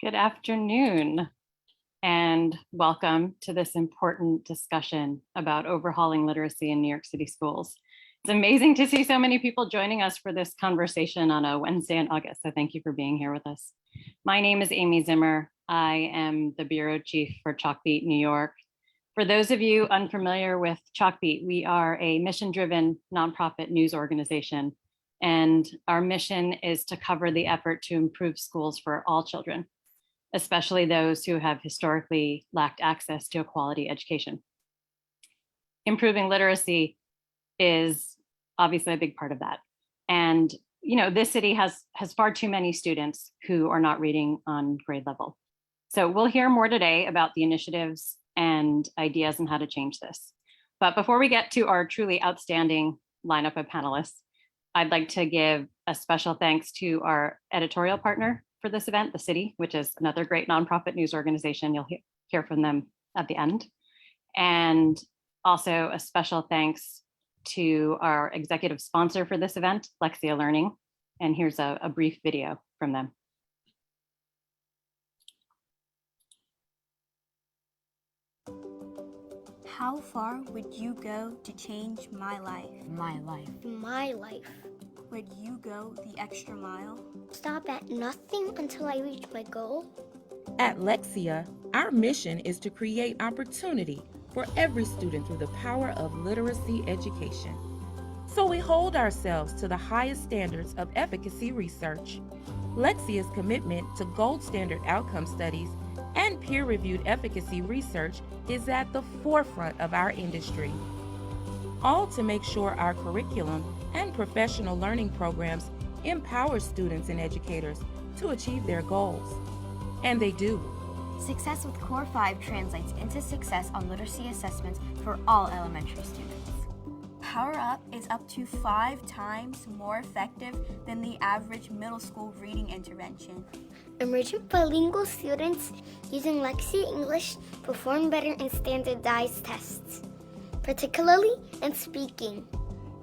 Good afternoon, and welcome to this important discussion about overhauling literacy in New York City schools. It's amazing to see so many people joining us for this conversation on a Wednesday in August, so thank you for being here with us. My name is Amy Zimmer. I am the Bureau Chief for Chalkbeat New York. For those of you unfamiliar with Chalkbeat, we are a mission-driven nonprofit news organization, and our mission is to cover the effort to improve schools for all children, especially those who have historically lacked access to a quality education. Improving literacy is obviously a big part of that. And this city has far too many students who are not reading on grade level. So we'll hear more today about the initiatives and ideas on how to change this. But before we get to our truly outstanding lineup of panelists, I'd like to give a special thanks to our editorial partner for this event, the City, which is another great nonprofit news organization. You'll hear from them at the end. And also a special thanks to our executive sponsor for this event, Lexia Learning. And here's a brief video from them. How far would you go to change my life? My life. My life. Would you go the extra mile? Stop at nothing until I reach my goal? At Lexia, our mission is to create opportunity for every student through the power of literacy education. So we hold ourselves to the highest standards of efficacy research. Lexia's commitment to gold standard outcome studies and peer-reviewed efficacy research is at the forefront of our industry, all to make sure our curriculum and professional learning programs empower students and educators to achieve their goals. And they do. Success with Core 5 translates into success on literacy assessments for all elementary students. Power Up is up to 5 times more effective than the average middle school reading intervention. Emergent bilingual students using Lexia English perform better in standardized tests, particularly in speaking.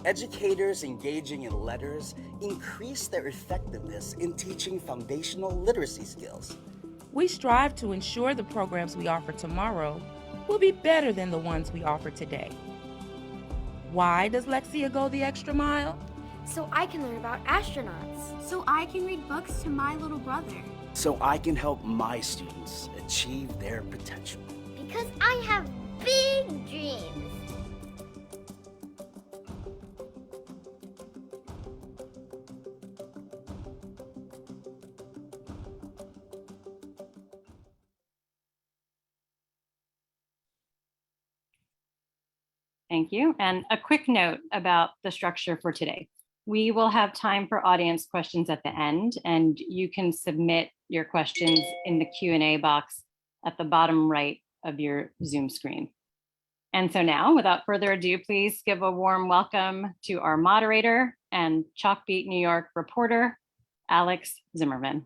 Educators engaging in letters increase their effectiveness in teaching foundational literacy skills. We strive to ensure the programs we offer tomorrow will be better than the ones we offer today. Why does Lexia go the extra mile? So I can learn about astronauts. So I can read books to my little brother. So I can help my students achieve their potential. Because I have big dreams. Thank you. And a quick note about the structure for today. We will have time for audience questions at the end, and you can submit your questions in the Q&A box at the bottom right of your Zoom screen. And so now, without further ado, please give a warm welcome to our moderator and Chalkbeat New York reporter, Alex Zimmerman.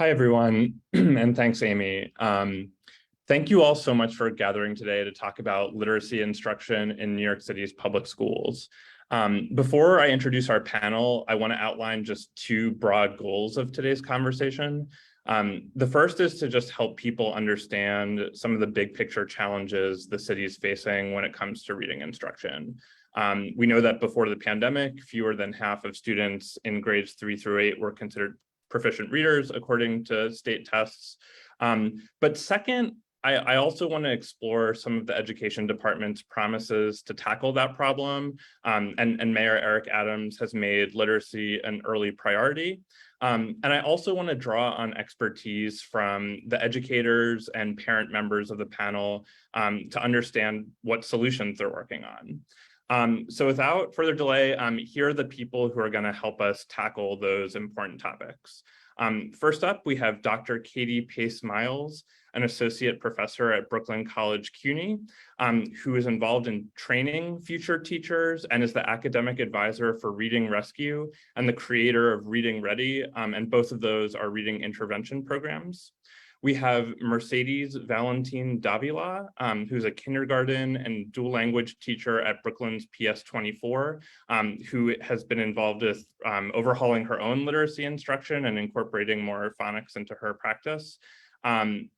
Hi, everyone, and thanks, Amy. Thank you all so much for gathering today to talk about literacy instruction in New York City's public schools. Before I introduce our panel, I want to outline just 2 broad goals of today's conversation. The first is to just help people understand some of the big picture challenges the city is facing when it comes to reading instruction. We know that before the pandemic, fewer than half of students in grades 3 through 8 were considered proficient readers according to state tests. But second, I also want to explore some of the education department's promises to tackle that problem. And Mayor Eric Adams has made literacy an early priority. And I also want to draw on expertise from the educators and parent members of the panel to understand what solutions they're working on. So without further delay, here are the people who are going to help us tackle those important topics. First up, we have Dr. Katie Pace-Miles, an associate professor at Brooklyn College CUNY, who is involved in training future teachers and is the academic advisor for Reading Rescue and the creator of Reading Ready, and both of those are reading intervention programs. We have Mercedes Valentin Davila, who's a kindergarten and dual language teacher at Brooklyn's PS 24, who has been involved with overhauling her own literacy instruction and incorporating more phonics into her practice.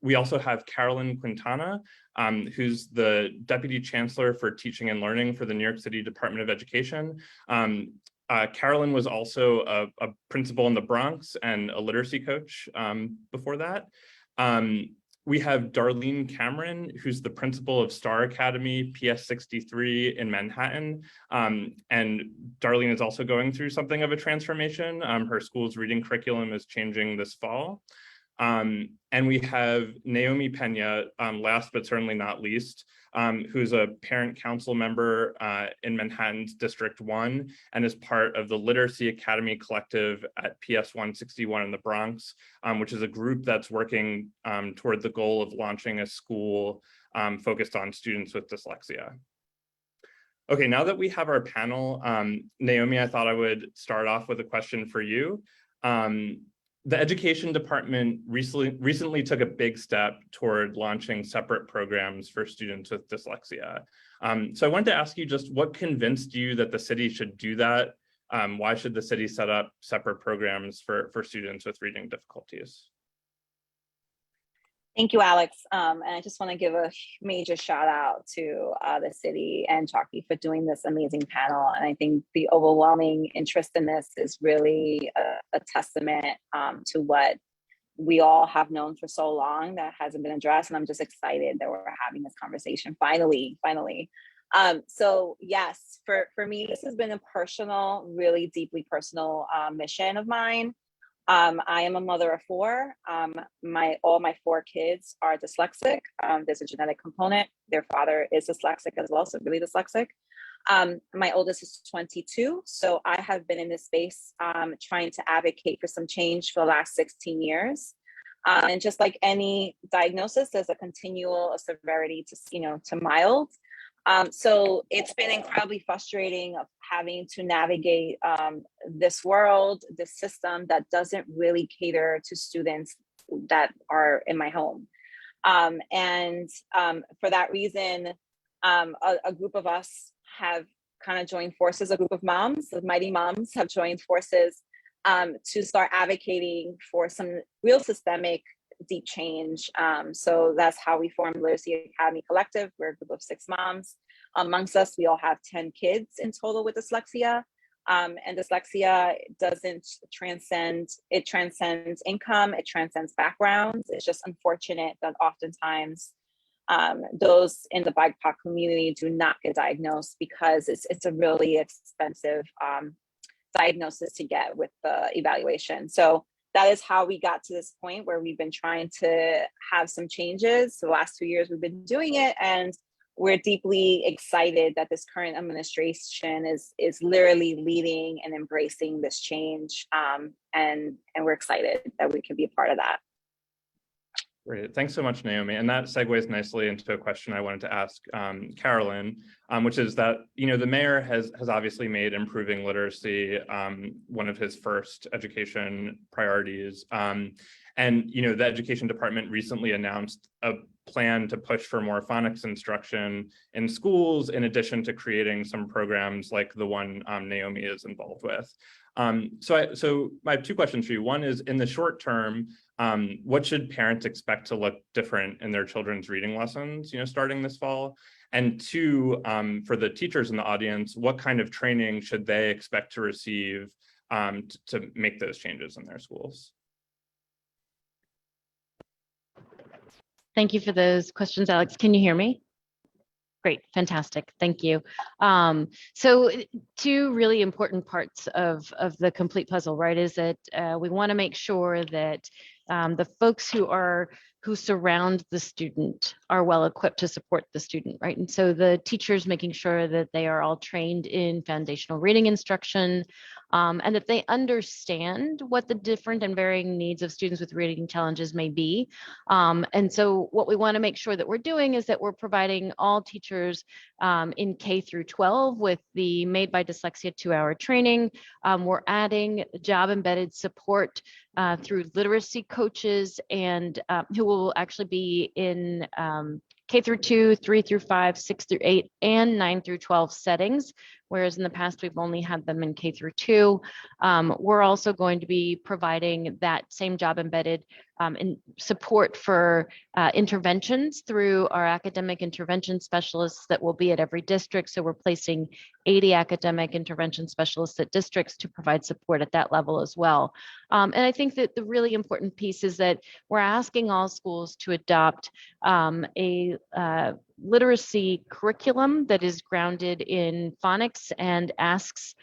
We also have Carolyn Quintana, who's the Deputy Chancellor for Teaching and Learning for the New York City Department of Education. Carolyn was also a principal in the Bronx and a literacy coach before that. We have Darlene Cameron, who's the principal of Star Academy PS 63 in Manhattan. And Darlene is also going through something of a transformation. Her school's reading curriculum is changing this fall. And we have Naomi Pena, last but certainly not least, who's a parent council member in Manhattan's District 1 and is part of the Literacy Academy Collective at PS 161 in the Bronx, which is a group that's working toward the goal of launching a school focused on students with dyslexia. Okay, now that we have our panel, Naomi, I thought I would start off with a question for you. The education department recently took a big step toward launching separate programs for students with dyslexia. So I wanted to ask you just what convinced you that the city should do that? Why should the city set up separate programs for students with reading difficulties? Thank you, Alex. And I just want to give a major shout out to the city and Chalky for doing this amazing panel. And I think the overwhelming interest in this is really a testament to what we all have known for so long that hasn't been addressed. And I'm just excited that we're having this conversation finally. So yes, for me, this has been a personal, really deeply personal mission of mine. I am a mother of four. All my four kids are dyslexic. There's a genetic component. Their father is dyslexic as well, so really dyslexic. My oldest is 22, so I have been in this space trying to advocate for some change for the last 16 years. And just like any diagnosis, there's a continual severity to mild. So it's been incredibly frustrating of having to navigate this world, this system that doesn't really cater to students that are in my home. And for that reason, a group of us have kind of joined forces, a group of moms, the Mighty Moms have joined forces to start advocating for some real systemic deep change. So that's how we formed Literacy Academy Collective. We're a group of 6 moms. Amongst us, we all have 10 kids in total with dyslexia. And dyslexia doesn't transcend, it transcends income, it transcends backgrounds. It's just unfortunate that oftentimes those in the BIPOC community do not get diagnosed because it's a really expensive diagnosis to get with the evaluation. So that is how we got to this point where we've been trying to have some changes. The last 2 years we've been doing it, and we're deeply excited that this current administration is literally leading and embracing this change. And we're excited that we can be a part of that. Great, thanks so much, Naomi. And that segues nicely into a question I wanted to ask Carolyn, which is that, the mayor has obviously made improving literacy one of his first education priorities. And, the education department recently announced a plan to push for more phonics instruction in schools, in addition to creating some programs like the one Naomi is involved with. So I have 2 questions for you. One is, in the short term, what should parents expect to look different in their children's reading lessons, starting this fall? And 2, for the teachers in the audience, what kind of training should they expect to receive to make those changes in their schools? Thank you for those questions, Alex. Can you hear me? Great, fantastic, thank you. So 2 really important parts of the complete puzzle, right, is that we want to make sure that the folks who surround the student are well equipped to support the student, right? And so the teachers making sure that they are all trained in foundational reading instruction, and that they understand what the different and varying needs of students with reading challenges may be. And so what we want to make sure that we're doing is that we're providing all teachers in K through 12 with the Made by Dyslexia 2-hour training. We're adding job embedded support through literacy coaches and who will actually be in K through 2, 3 through 5, 6 through 8, and 9 through 12 settings, whereas in the past we've only had them in K through 2. We're also going to be providing that same job embedded in support for interventions through our academic intervention specialists that will be at every district. So we're placing 80 academic intervention specialists at districts to provide support at that level as well. And I think that the really important piece is that we're asking all schools to adopt a literacy curriculum that is grounded in phonics and asks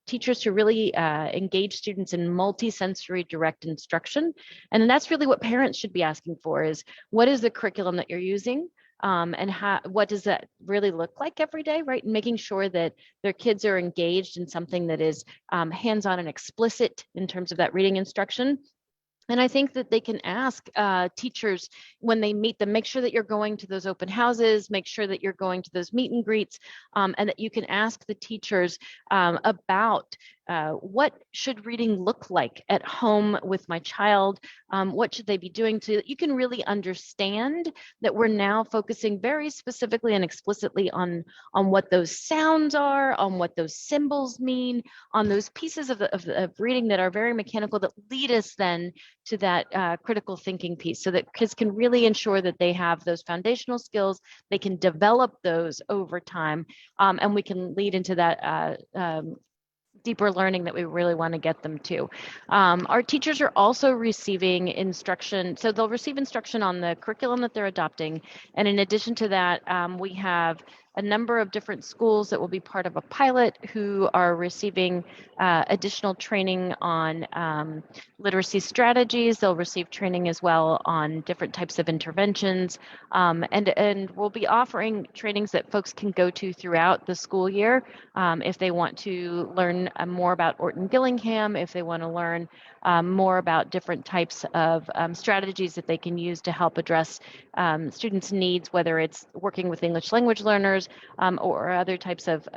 teachers to really engage students in multisensory direct instruction. And that's really what parents should be asking for, is what is the curriculum that you're using? And what does that really look like every day, right? And making sure that their kids are engaged in something that is hands-on and explicit in terms of that reading instruction. And I think that they can ask teachers when they meet them, make sure that you're going to those open houses, make sure that you're going to those meet and greets, and that you can ask the teachers about what should reading look like at home with my child? What should they be doing so that you can really understand that we're now focusing very specifically and explicitly on what those sounds are, on what those symbols mean, on those pieces of reading that are very mechanical that lead us then to that critical thinking piece, so that kids can really ensure that they have those foundational skills, they can develop those over time, and we can lead into that deeper learning that we really want to get them to. Our teachers are also receiving instruction. So they'll receive instruction on the curriculum that they're adopting. And in addition to that, we have a number of different schools that will be part of a pilot who are receiving additional training on literacy strategies. They'll receive training as well on different types of interventions. And we'll be offering trainings that folks can go to throughout the school year if they want to learn more about Orton Gillingham, if they want to learn more about different types of strategies that they can use to help address students' needs, whether it's working with English language learners or other types of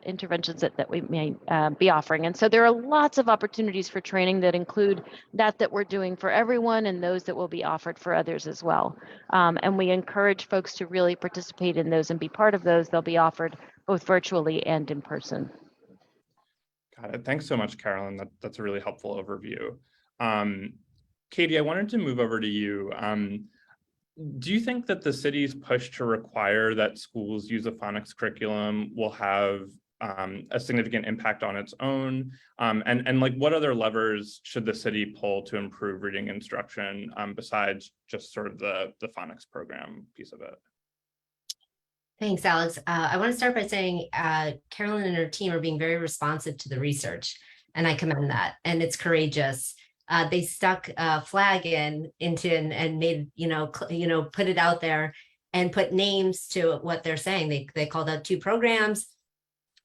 interventions that we may be offering. And so there are lots of opportunities for training that include that we're doing for everyone and those that will be offered for others as well. And we encourage folks to really participate in those and be part of those. They'll be offered both virtually and in person. Got it. Thanks so much, Carolyn. That's a really helpful overview. Katie, I wanted to move over to you. Do you think that the city's push to require that schools use a phonics curriculum will have a significant impact on its own? And like, what other levers should the city pull to improve reading instruction besides just sort of the phonics program piece of it? Thanks, Alex. I want to start by saying Carolyn and her team are being very responsive to the research, and I commend that. And it's courageous. They stuck a flag into and made put it out there and put names to what they're saying. They called out 2 programs.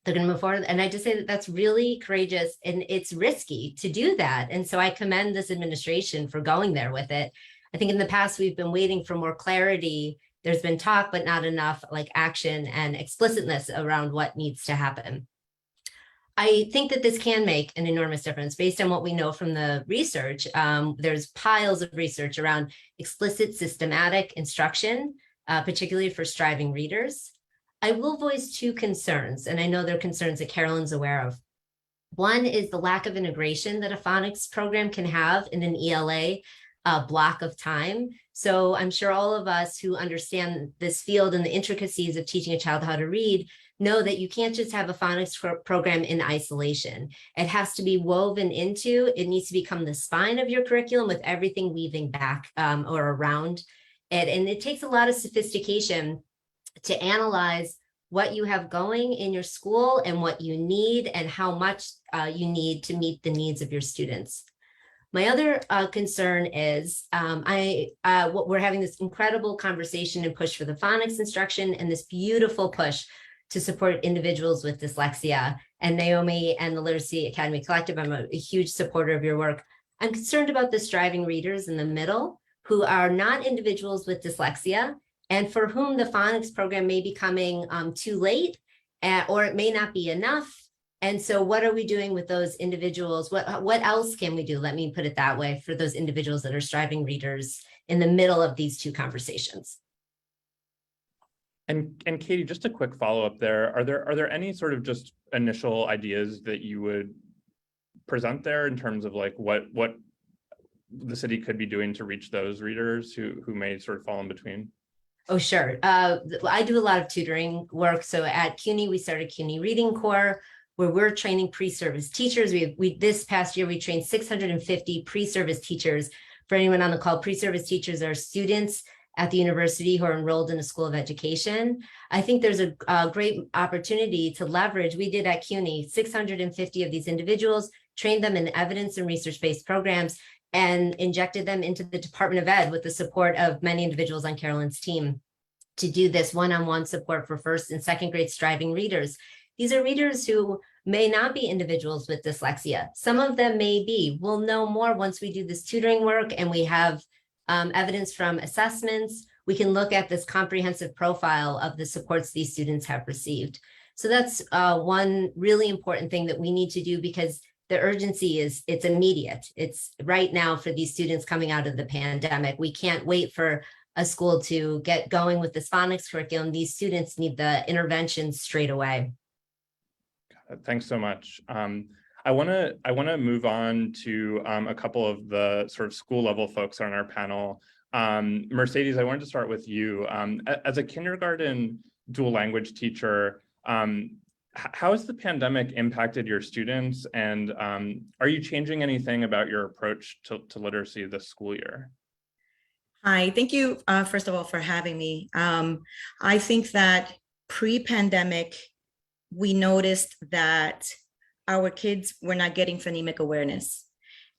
They're going to move forward, and I just say that that's really courageous, and it's risky to do that. And so I commend this administration for going there with it. I think in the past we've been waiting for more clarity. There's been talk, but not enough like action and explicitness around what needs to happen. I think that this can make an enormous difference based on what we know from the research. There's piles of research around explicit systematic instruction, particularly for striving readers. I will voice 2 concerns, and I know they're concerns that Carolyn's aware of. One is the lack of integration that a phonics program can have in an ELA block of time. So I'm sure all of us who understand this field and the intricacies of teaching a child how to read know that you can't just have a phonics program in isolation. It has to be woven into, it needs to become the spine of your curriculum with everything weaving back or around it. And it takes a lot of sophistication to analyze what you have going in your school and what you need and how much you need to meet the needs of your students. My other concern is we're having this incredible conversation and push for the phonics instruction and this beautiful push to support individuals with dyslexia. And Naomi and the Literacy Academy Collective, I'm a huge supporter of your work. I'm concerned about the striving readers in the middle who are not individuals with dyslexia and for whom the phonics program may be coming too late or it may not be enough. And so what are we doing with those individuals? What else can we do? Let me put it that way, for those individuals that are striving readers in the middle of these two conversations. And Katie, just a quick follow-up there. Are there any sort of just initial ideas that you would present there in terms of like what the city could be doing to reach those readers who may sort of fall in between? Oh, sure. I do a lot of tutoring work. So at CUNY, we started CUNY Reading Corps, where we're training pre-service teachers. We this past year, we trained 650 pre-service teachers. For anyone on the call, pre-service teachers are students at the university who are enrolled in a school of education. I think there's a great opportunity to leverage. We did at CUNY, 650 of these individuals, trained them in evidence and research-based programs, and injected them into the Department of Ed with the support of many individuals on Carolyn's team to do this one-on-one support for first and second grade striving readers. These are readers who may not be individuals with dyslexia. Some of them may be. We'll know more once we do this tutoring work and we have evidence from assessments. We can look at this comprehensive profile of the supports these students have received. So that's one really important thing that we need to do, because the urgency it's immediate. It's right now for these students coming out of the pandemic. We can't wait for a school to get going with this phonics curriculum. These students need the intervention straight away. Thanks so much. I want to move on to a couple of the sort of school level folks on our panel. Mercedes, I wanted to start with you. As a kindergarten dual language teacher, how has the pandemic impacted your students, and are you changing anything about your approach to literacy this school year? Hi, thank you, first of all, for having me. I think that pre-pandemic, we noticed that our kids were not getting phonemic awareness.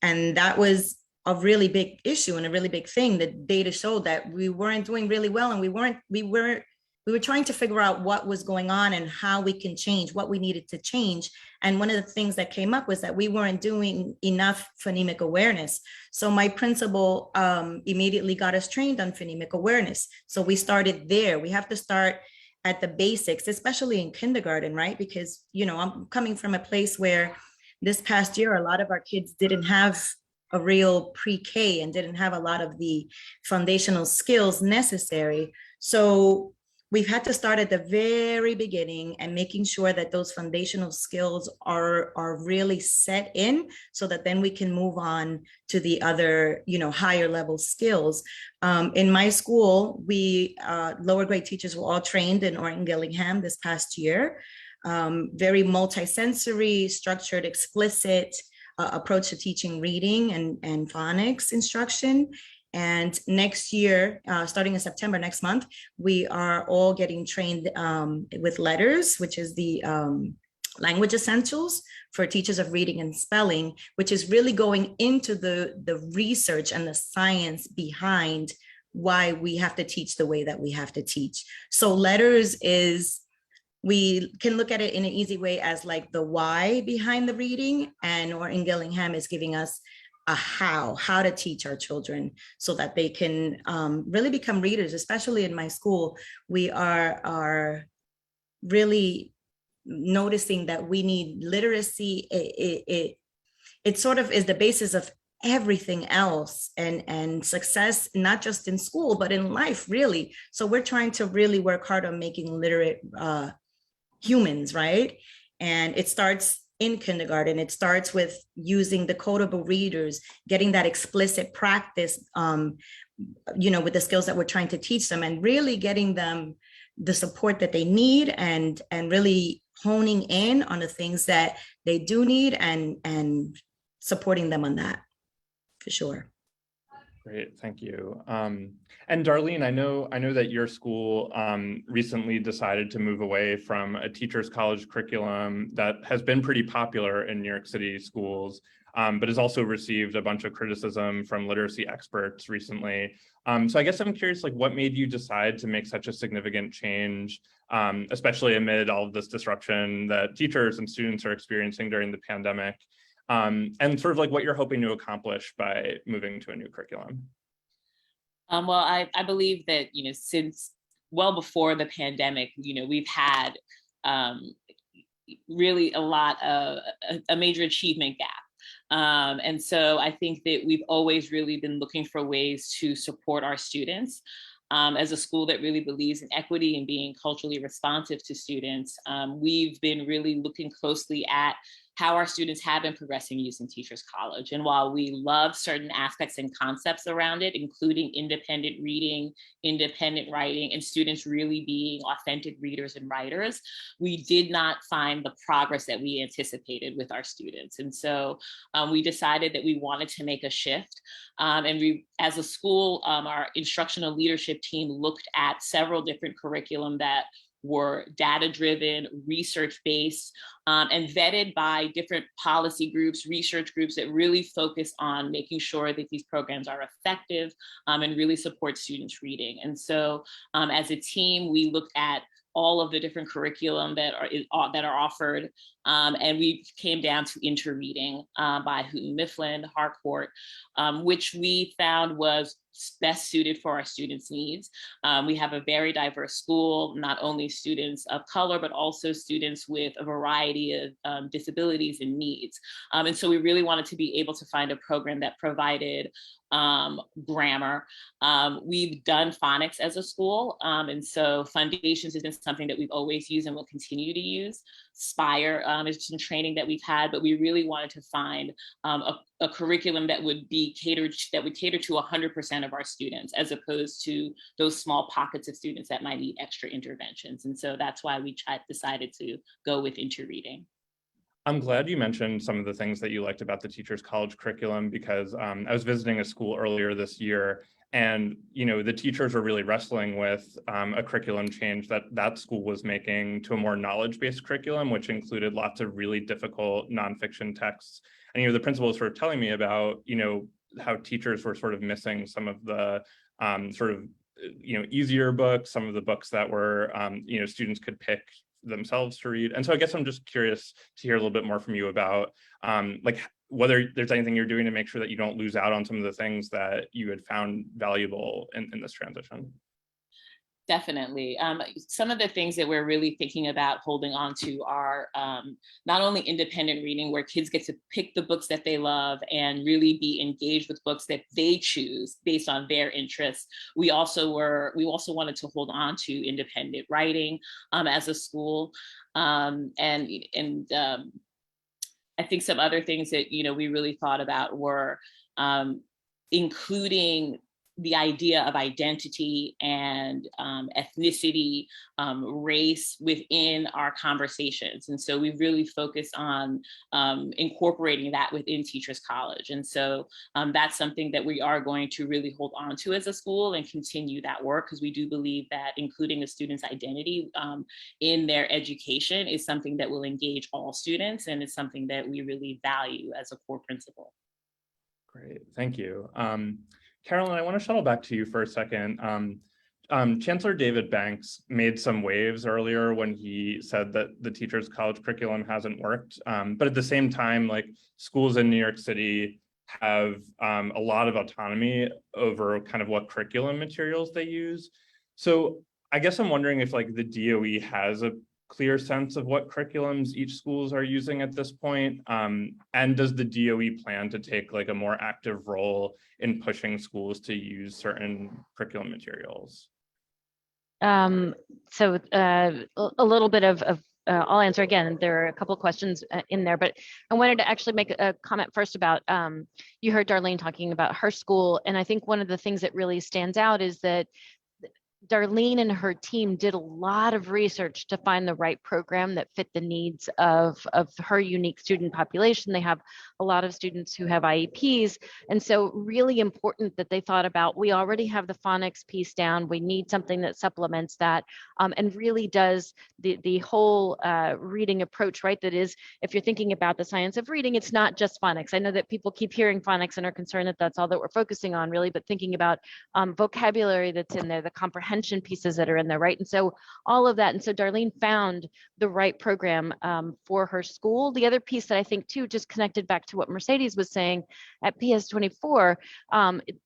And that was a really big issue and a really big thing. The data showed that we weren't doing really well, and we were trying to figure out what was going on and how we can change, what we needed to change. And one of the things that came up was that we weren't doing enough phonemic awareness. So my principal immediately got us trained on phonemic awareness. So we started there. We have to start at the basics, especially in kindergarten, right? Because, you know, I'm coming from a place where this past year, a lot of our kids didn't have a real pre-K and didn't have a lot of the foundational skills necessary. So we've had to start at the very beginning and making sure that those foundational skills are really set in, so that then we can move on to the other, you know, higher level skills. In my school, we lower grade teachers were all trained in Orton Gillingham this past year. Very multisensory, structured, explicit approach to teaching reading and phonics instruction. And next year, starting in September next month, we are all getting trained with LETRS, which is the language essentials for teachers of reading and spelling, which is really going into the research and the science behind why we have to teach the way that we have to teach. So LETRS is, we can look at it in an easy way as like the why behind the reading, and Orton Gillingham is giving us a how to teach our children so that they can really become readers. Especially in my school, we are really noticing that we need literacy. It sort of is the basis of everything else, and success, not just in school, but in life, really. So we're trying to really work hard on making literate humans, right? And it starts in kindergarten. It starts with using the codable readers, getting that explicit practice, you know, with the skills that we're trying to teach them, and really getting them the support that they need, and really honing in on the things that they do need, and supporting them on that, for sure. Great, thank you. And Darlene, I know that your school recently decided to move away from a teacher's college curriculum that has been pretty popular in New York City schools, but has also received a bunch of criticism from literacy experts recently. So I guess I'm curious, like, what made you decide to make such a significant change, especially amid all of this disruption that teachers and students are experiencing during the pandemic? And sort of like what you're hoping to accomplish by moving to a new curriculum. Well, I believe that, you know, since well before the pandemic, you know, we've had really a lot of a major achievement gap. And so I think that we've always really been looking for ways to support our students. As a school that really believes in equity and being culturally responsive to students, we've been really looking closely at how our students have been progressing using Teachers College. And while we love certain aspects and concepts around it, including independent reading, independent writing, and students really being authentic readers and writers, we did not find the progress that we anticipated with our students. And so we decided that we wanted to make a shift. And we, as a school, our instructional leadership team looked at several different curriculum that were data-driven, research-based, and vetted by different policy groups, research groups that really focus on making sure that these programs are effective and really support students reading. And so as a team, we looked at all of the different curriculum that are offered. And we came down to interreading by Houghton Mifflin, Harcourt, which we found was best suited for our students' needs. We have a very diverse school, not only students of color, but also students with a variety of disabilities and needs. And so we really wanted to be able to find a program that provided grammar. We've done phonics as a school. And so Foundations has been something that we've always used and will continue to use. Spire is some training that we've had, but we really wanted to find a curriculum that would be cater to 100% of our students, as opposed to those small pockets of students that might need extra interventions. And so that's why we decided to go with interreading. I'm glad you mentioned some of the things that you liked about the Teachers College curriculum, because I was visiting a school earlier this year, and the teachers were really wrestling with a curriculum change that school was making to a more knowledge-based curriculum, which included lots of really difficult nonfiction texts. And the principal was sort of telling me about how teachers were sort of missing some of the easier books, some of the books that were students could pick themselves to read. And so I guess I'm just curious to hear a little bit more from you about whether there's anything you're doing to make sure that you don't lose out on some of the things that you had found valuable in this transition. Definitely. Some of the things that we're really thinking about holding on to are not only independent reading, where kids get to pick the books that they love and really be engaged with books that they choose based on their interests. We also wanted to hold on to independent writing as a school. I think some other things that we really thought about were including the idea of identity and ethnicity, race within our conversations. And so we really focus on incorporating that within Teachers College. And so that's something that we are going to really hold on to as a school and continue that work, because we do believe that including a student's identity in their education is something that will engage all students, and it's something that we really value as a core principle. Great, thank you. Carolyn, I want to shuttle back to you for a second. Chancellor David Banks made some waves earlier when he said that the Teachers College curriculum hasn't worked. But at the same time, schools in New York City have a lot of autonomy over kind of what curriculum materials they use. So I guess I'm wondering if the DOE has a clear sense of what curriculums each schools are using at this point? And does the DOE plan to take a more active role in pushing schools to use certain curriculum materials? So a little bit of I'll answer again. There are a couple of questions in there, but I wanted to actually make a comment first about, you heard Darlene talking about her school. And I think one of the things that really stands out is that Darlene and her team did a lot of research to find the right program that fit the needs of her unique student population. They have a lot of students who have IEPs. And so really important that they thought about, we already have the phonics piece down. We need something that supplements that and really does the whole reading approach, right? That is, if you're thinking about the science of reading, it's not just phonics. I know that people keep hearing phonics and are concerned that that's all that we're focusing on really, but thinking about vocabulary that's in there, the comprehension comprehension pieces that are in there, right? And so all of that. And so Darlene found the right program for her school. The other piece that I think too, just connected back to what Mercedes was saying at PS24,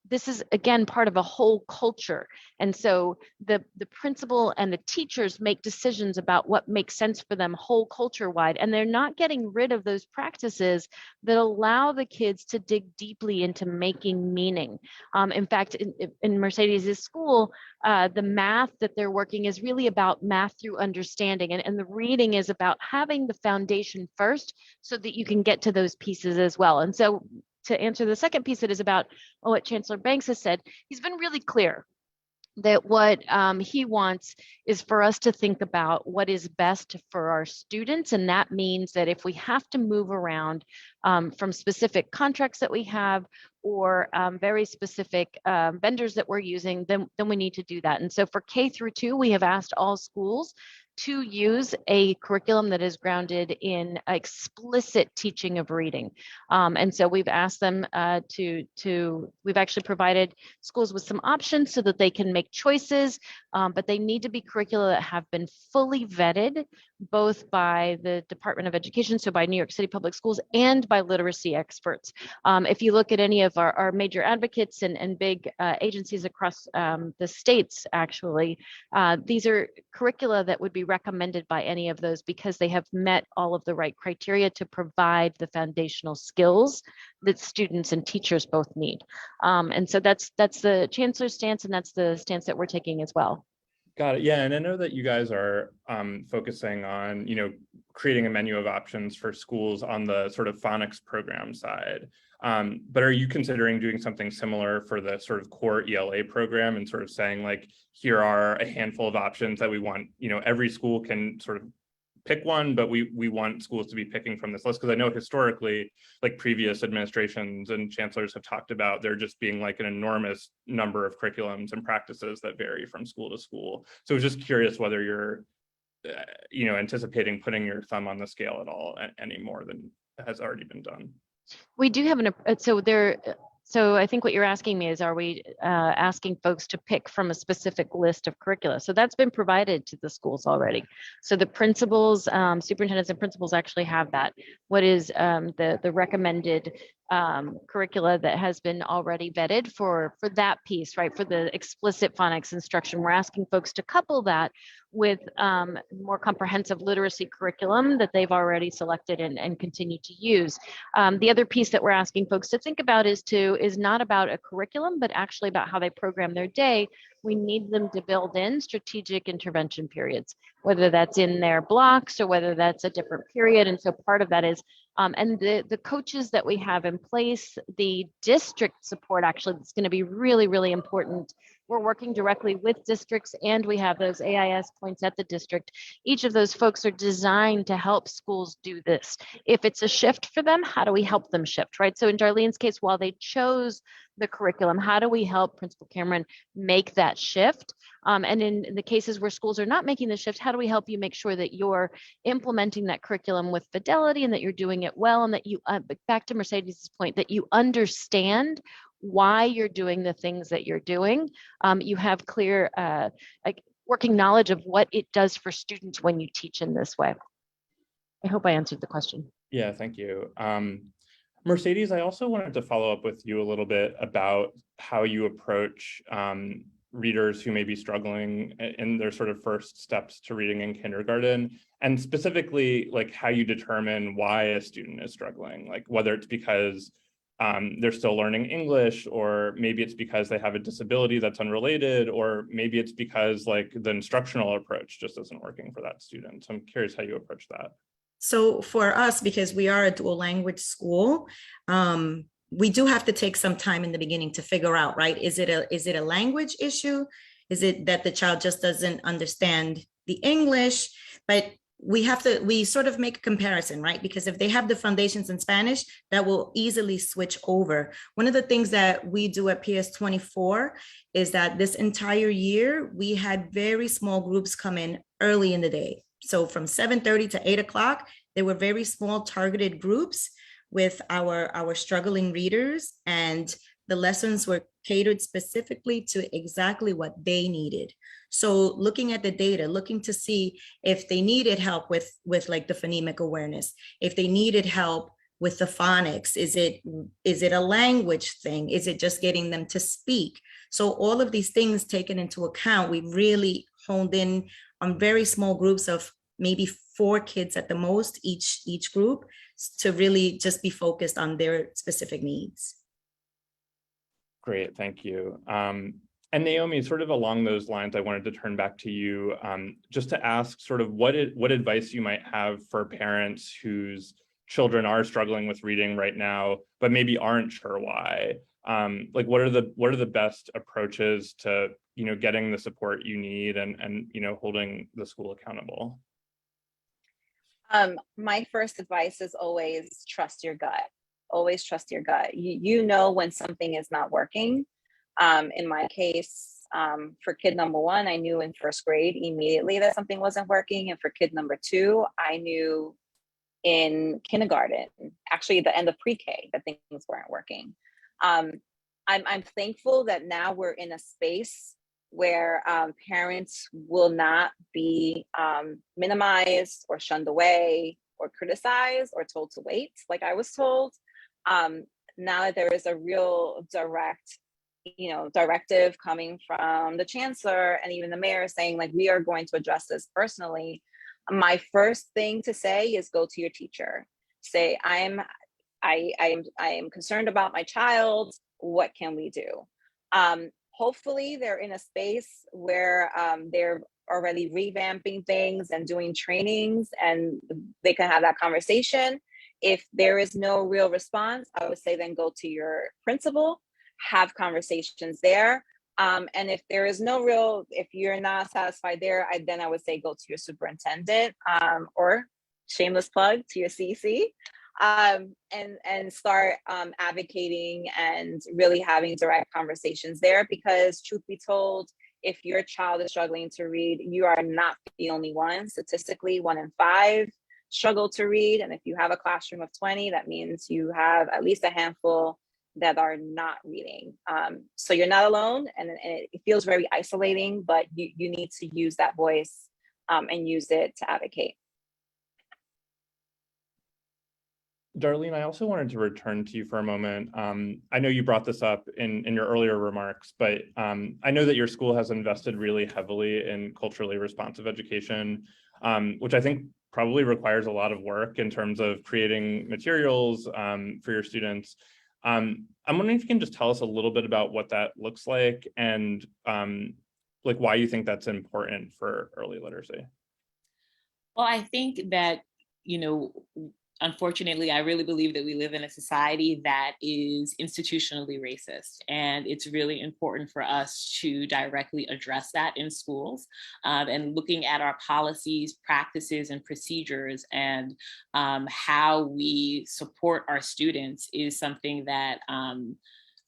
this is again part of a whole culture. And so the principal and the teachers make decisions about what makes sense for them whole culture wide. And they're not getting rid of those practices that allow the kids to dig deeply into making meaning. In fact, in Mercedes' school, the math that they're working is really about math through understanding. And the reading is about having the foundation first so that you can get to those pieces as well. And so to answer the second piece, it is about what Chancellor Banks has said. He's been really clear that what he wants is for us to think about what is best for our students. And that means that if we have to move around from specific contracts that we have or very specific vendors that we're using, then we need to do that. And so for K through 2, we have asked all schools to use a curriculum that is grounded in explicit teaching of reading. And so we've asked them we've actually provided schools with some options so that they can make choices, but they need to be curricula that have been fully vetted, both by the Department of Education, so by New York City Public Schools, and by literacy experts. If you look at any of our major advocates and big agencies across the states, actually, these are curricula that would be recommended by any of those because they have met all of the right criteria to provide the foundational skills that students and teachers both need. And so that's the chancellor's stance, and that's the stance that we're taking as well. Got it. Yeah, and I know that you guys are focusing on, creating a menu of options for schools on the sort of phonics program side. But are you considering doing something similar for the sort of core ELA program and sort of saying like, here are a handful of options that we want, every school can sort of pick one, but we want schools to be picking from this list? Because I know historically, like previous administrations and chancellors have talked about there just being like an enormous number of curriculums and practices that vary from school to school. So I was just curious whether you're, anticipating putting your thumb on the scale at all any more than has already been done. We do have so I think what you're asking me is, are we asking folks to pick from a specific list of curricula? So that's been provided to the schools already. So the principals, superintendents and principals actually have that. What is the recommended curricula that has been already vetted for that piece, right? For the explicit phonics instruction, we're asking folks to couple that with more comprehensive literacy curriculum that they've already selected and continue to use. The other piece that we're asking folks to think about is not about a curriculum, but actually about how they program their day. We need them to build in strategic intervention periods, whether that's in their blocks or whether that's a different period. And so part of that is, and the coaches that we have in place, the district support actually, that's going to be really, really important. We're working directly with districts, and we have those AIS points at the district. Each of those folks are designed to help schools do this. If it's a shift for them, how do we help them shift, right? So in Darlene's case, while they chose the curriculum, how do we help Principal Cameron make that shift? And in the cases where schools are not making the shift, how do we help you make sure that you're implementing that curriculum with fidelity and that you're doing it well, and that you, back to Mercedes' point, that you understand why you're doing the things that you're doing. You have clear working knowledge of what it does for students when you teach in this way. I hope I answered the question. Yeah, thank you. Mercedes, I also wanted to follow up with you a little bit about how you approach readers who may be struggling in their sort of first steps to reading in kindergarten, and specifically like how you determine why a student is struggling, like whether it's because they're still learning English, or maybe it's because they have a disability that's unrelated, or maybe it's because like the instructional approach just isn't working for that student. So I'm curious how you approach that. So for us, because we are a dual language school, we do have to take some time in the beginning to figure out, right? Is it a language issue? Is it that the child just doesn't understand the English? But we sort of make a comparison, right? Because if they have the foundations in Spanish, that will easily switch over. One of the things that we do at PS24 is that this entire year, we had very small groups come in early in the day. So from 7:30 to 8 o'clock, there were very small targeted groups with our struggling readers, and the lessons were catered specifically to exactly what they needed. So looking at the data, looking to see if they needed help with like the phonemic awareness, if they needed help with the phonics, is it a language thing? Is it just getting them to speak? So all of these things taken into account, we really honed in on very small groups of maybe 4 kids at the most, each group, to really just be focused on their specific needs. Great, thank you. And Naomi, sort of along those lines, I wanted to turn back to you just to ask sort of what advice you might have for parents whose children are struggling with reading right now, but maybe aren't sure why. Like what are the best approaches to, you know, getting the support you need and you know, holding the school accountable? My first advice is always trust your gut. Always trust your gut. You know when something is not working. In my case, for kid number 1, I knew in first grade immediately that something wasn't working. And for kid number 2, I knew in kindergarten, actually the end of pre-K, that things weren't working. I'm thankful that now we're in a space where parents will not be minimized or shunned away or criticized or told to wait, like I was told. Now that there is a real direct, you know, directive coming from the chancellor and even the mayor saying, like, we are going to address this personally, my first thing to say is go to your teacher. Say, I am concerned about my child. What can we do? Hopefully they're in a space where they're already revamping things and doing trainings and they can have that conversation. If there is no real response, I would say then go to your principal, have conversations there. And if there is no real, if you're not satisfied there, I would say go to your superintendent or shameless plug to your CC. And start advocating and really having direct conversations there, because truth be told, if your child is struggling to read, you are not the only one. Statistically, 1 in 5 struggle to read. And if you have a classroom of 20, that means you have at least a handful that are not reading. So you're not alone, and it feels very isolating, but you need to use that voice and use it to advocate. Darlene, I also wanted to return to you for a moment. I know you brought this up in your earlier remarks, but I know that your school has invested really heavily in culturally responsive education, which I think probably requires a lot of work in terms of creating materials for your students. I'm wondering if you can just tell us a little bit about what that looks like and like why you think that's important for early literacy. Well, I think that, you know, unfortunately, I really believe that we live in a society that is institutionally racist, and it's really important for us to directly address that in schools and looking at our policies, practices, and procedures and how we support our students is something that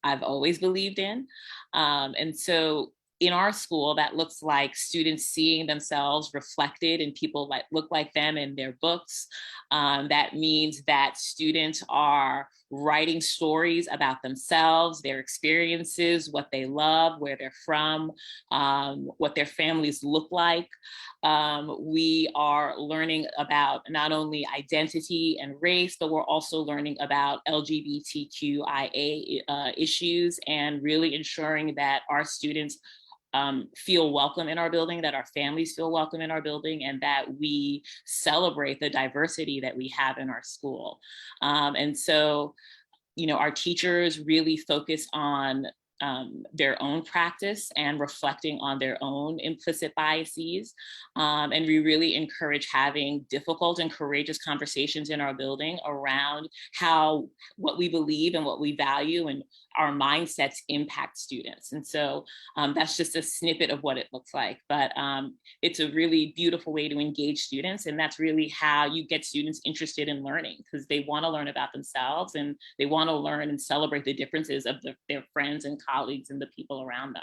I've always believed in. And so in our school, that looks like students seeing themselves reflected in people that look like them in their books. That means that students are writing stories about themselves, their experiences, what they love, where they're from, what their families look like. We are learning about not only identity and race, but we're also learning about LGBTQIA issues and really ensuring that our students feel welcome in our building, that our families feel welcome in our building, and that we celebrate the diversity that we have in our school. And so, you know, our teachers really focus on their own practice and reflecting on their own implicit biases. And we really encourage having difficult and courageous conversations in our building around how what we believe and what we value and our mindsets impact students. And so that's just a snippet of what it looks like. But it's a really beautiful way to engage students. And that's really how you get students interested in learning, because they want to learn about themselves and they want to learn and celebrate the differences of their friends and colleagues and the people around them.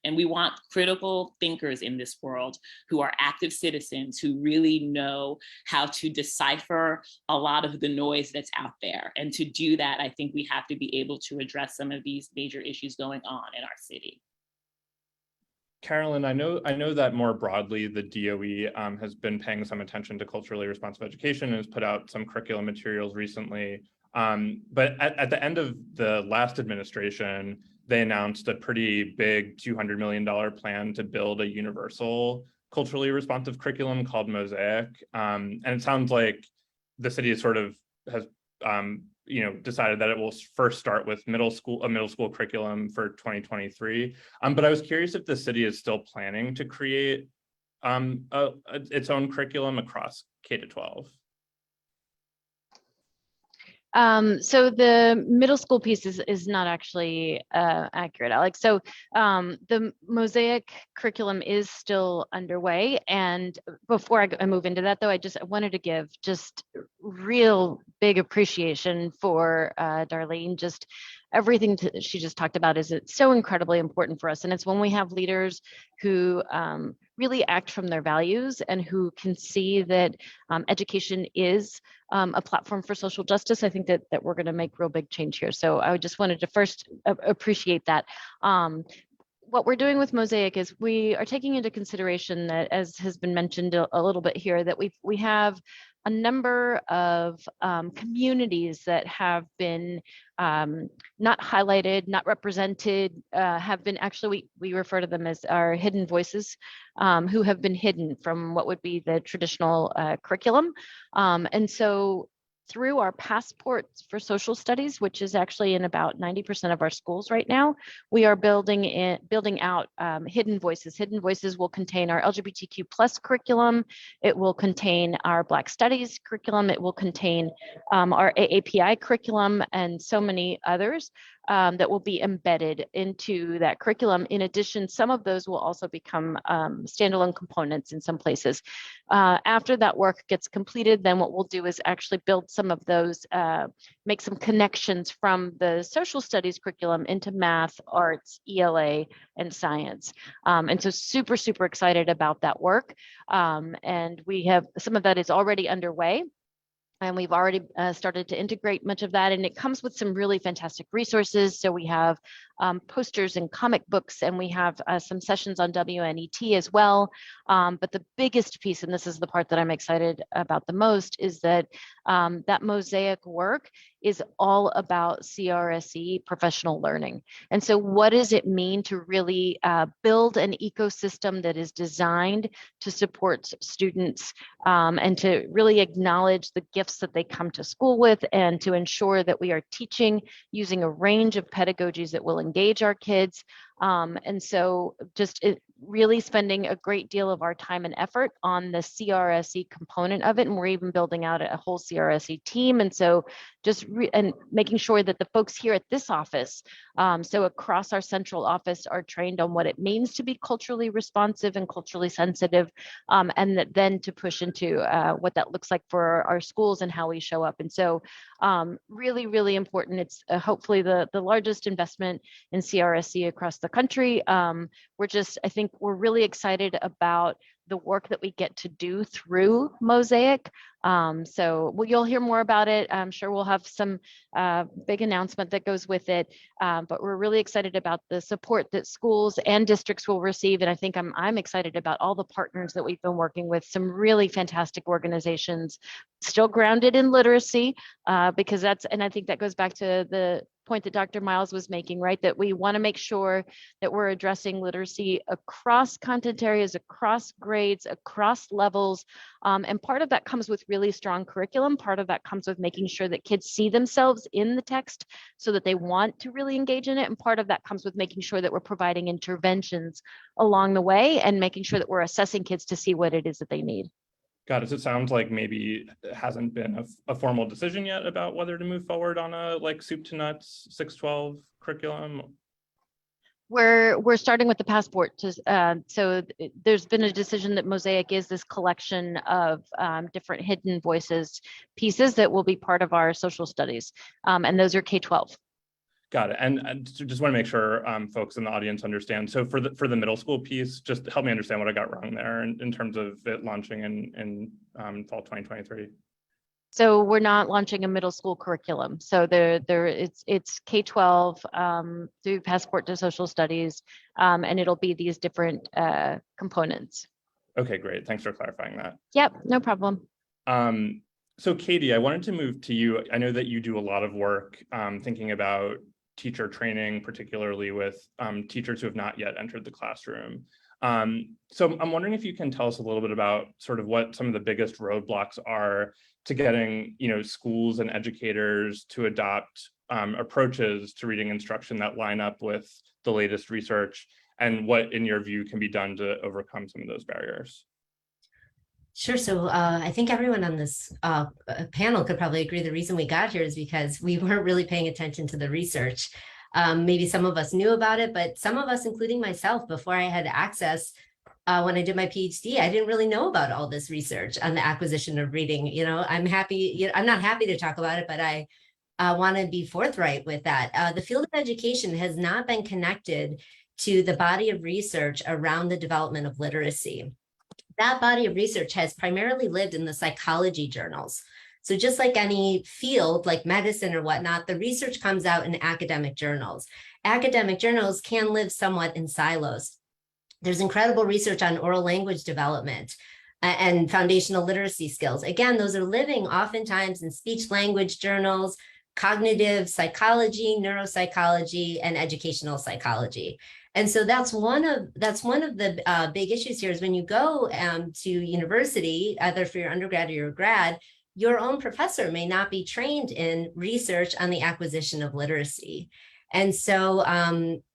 And we want critical thinkers in this world who are active citizens who really know how to decipher a lot of the noise that's out there. And to do that, I think we have to be able to address some of these major issues going on in our city. Carolyn, I know that more broadly, the DOE has been paying some attention to culturally responsive education and has put out some curriculum materials recently. But at the end of the last administration, they announced a pretty big $200 million plan to build a universal culturally responsive curriculum called Mosaic. And it sounds like the city has decided that it will first start with a middle school curriculum for 2023. But I was curious if the city is still planning to create its own curriculum across K-12. So the middle school piece is not actually accurate, Alex. So the Mosaic curriculum is still underway. And before I move into that, though, I wanted to give just real big appreciation for Darlene. Just everything she just talked about it's so incredibly important for us. And it's when we have leaders who really act from their values and who can see that education is a platform for social justice, I think that we're going to make real big change here. So I just wanted to first appreciate that. What we're doing with Mosaic is we are taking into consideration that, as has been mentioned a little bit here, that we have a number of communities that have been not highlighted, not represented, have been actually, we refer to them as our hidden voices, who have been hidden from what would be the traditional curriculum. And so through our passports for social studies, which is actually in about 90% of our schools right now, we are building out hidden voices. Hidden voices will contain our LGBTQ+ curriculum. It will contain our Black Studies curriculum. It will contain our AAPI curriculum and so many others that will be embedded into that curriculum. In addition, some of those will also become standalone components in some places. After that work gets completed, then what we'll do is actually build some of those, make some connections from the social studies curriculum into math, arts, ELA, and science. And so super, super excited about that work. And we have, some of that is already underway. And we've already started to integrate much of that, and it comes with some really fantastic resources. So we have posters and comic books, and we have some sessions on WNET as well. But the biggest piece, and this is the part that I'm excited about the most, is that that Mosaic work is all about CRSE professional learning. And so what does it mean to really build an ecosystem that is designed to support students and to really acknowledge the gifts that they come to school with, and to ensure that we are teaching using a range of pedagogies that will engage our kids. And so just really spending a great deal of our time and effort on the CRSE component of it. And we're even building out a whole CRSE team. And so just and making sure that the folks here at this office, so across our central office, are trained on what it means to be culturally responsive and culturally sensitive, and that then to push into what that looks like for our schools and how we show up. And so really, really important. It's hopefully the largest investment in CRSE across the country. I think we're really excited about the work that we get to do through Mosaic. So you'll hear more about it. I'm sure we'll have some big announcement that goes with it. But we're really excited about the support that schools and districts will receive. And I think I'm excited about all the partners that we've been working with, some really fantastic organizations, still grounded in literacy, because and I think that goes back to the point that Dr. Miles was making, right? That we want to make sure that we're addressing literacy across content areas, across grades, across levels. And part of that comes with really strong curriculum. Part of that comes with making sure that kids see themselves in the text so that they want to really engage in it. And part of that comes with making sure that we're providing interventions along the way and making sure that we're assessing kids to see what it is that they need. Got it. So it sounds like maybe it hasn't been a formal decision yet about whether to move forward on a soup to nuts 612 curriculum. We're starting with the passport. So there's been a decision that Mosaic is this collection of different hidden voices pieces that will be part of our social studies, and those are K-12. Got it. And just want to make sure folks in the audience understand. So for the middle school piece, just help me understand what I got wrong there in terms of it launching in fall 2023. So we're not launching a middle school curriculum. So it's K-12 through Passport to Social Studies, and it'll be these different components. Okay, great. Thanks for clarifying that. Yep, no problem. So Katie, I wanted to move to you. I know that you do a lot of work thinking about teacher training, particularly with teachers who have not yet entered the classroom. So I'm wondering if you can tell us a little bit about sort of what some of the biggest roadblocks are to getting, schools and educators to adopt approaches to reading instruction that line up with the latest research, and what, in your view, can be done to overcome some of those barriers. Sure. So I think everyone on this panel could probably agree the reason we got here is because we weren't really paying attention to the research. Maybe some of us knew about it, but some of us, including myself, before I had access, when I did my PhD, I didn't really know about all this research on the acquisition of reading. I'm happy, I'm not happy to talk about it, but I want to be forthright with that. The field of education has not been connected to the body of research around the development of literacy. That body of research has primarily lived in the psychology journals. So just like any field, like medicine or whatnot, the research comes out in academic journals. Academic journals can live somewhat in silos. There's incredible research on oral language development and foundational literacy skills. Again, those are living oftentimes in speech language journals, cognitive psychology, neuropsychology, and educational psychology. And so that's one of the big issues here is when you go to university, either for your undergrad or your grad, your own professor may not be trained in research on the acquisition of literacy. And so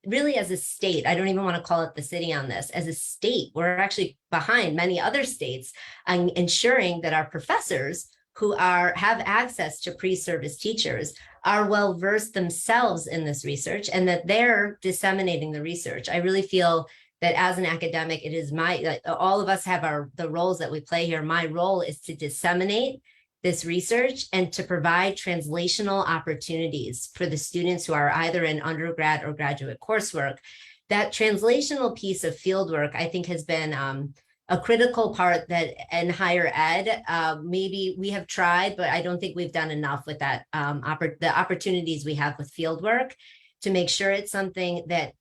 really as a state, I don't even want to call it the city on this, as a state, we're actually behind many other states on ensuring that our professors who have access to pre-service teachers are well versed themselves in this research and that they're disseminating the research. I really feel that as an academic, it is all of us have the roles that we play here. My role is to disseminate this research and to provide translational opportunities for the students who are either in undergrad or graduate coursework. That translational piece of fieldwork, I think, has been a critical part that in higher ed, maybe we have tried, but I don't think we've done enough with that, the opportunities we have with fieldwork to make sure it's something that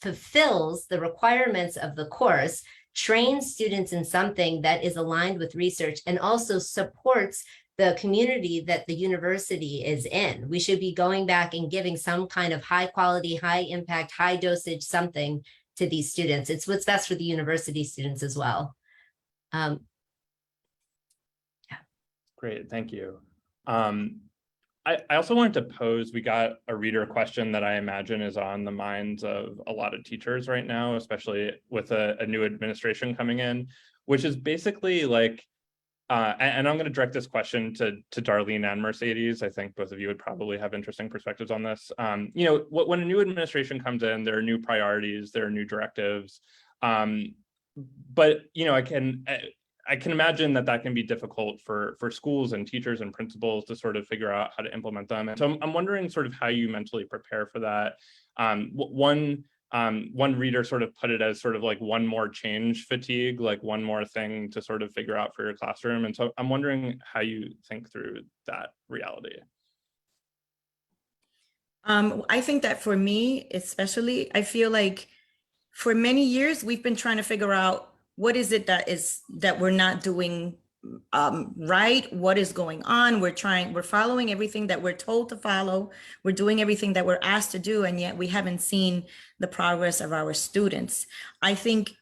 fulfills the requirements of the course, trains students in something that is aligned with research, and also supports the community that the university is in. We should be going back and giving some kind of high quality, high impact, high dosage something to these students. It's what's best for the university students as well. Yeah. Great, thank you. I also wanted to pose, we got a reader question that I imagine is on the minds of a lot of teachers right now, especially with a new administration coming in, which is basically like, and I'm going to direct this question to Darlene and Mercedes. I think both of you would probably have interesting perspectives on this. When a new administration comes in, there are new priorities, there are new directives. But I can imagine that can be difficult for schools and teachers and principals to sort of figure out how to implement them. And so I'm wondering sort of how you mentally prepare for that. One reader sort of put it as sort of like one more change fatigue, like one more thing to sort of figure out for your classroom. And so I'm wondering how you think through that reality. I think that for me, especially, I feel like for many years, we've been trying to figure out what is it that we're not doing right? What is going on? We're following everything that we're told to follow. We're doing everything that we're asked to do, and yet we haven't seen the progress of our students. I think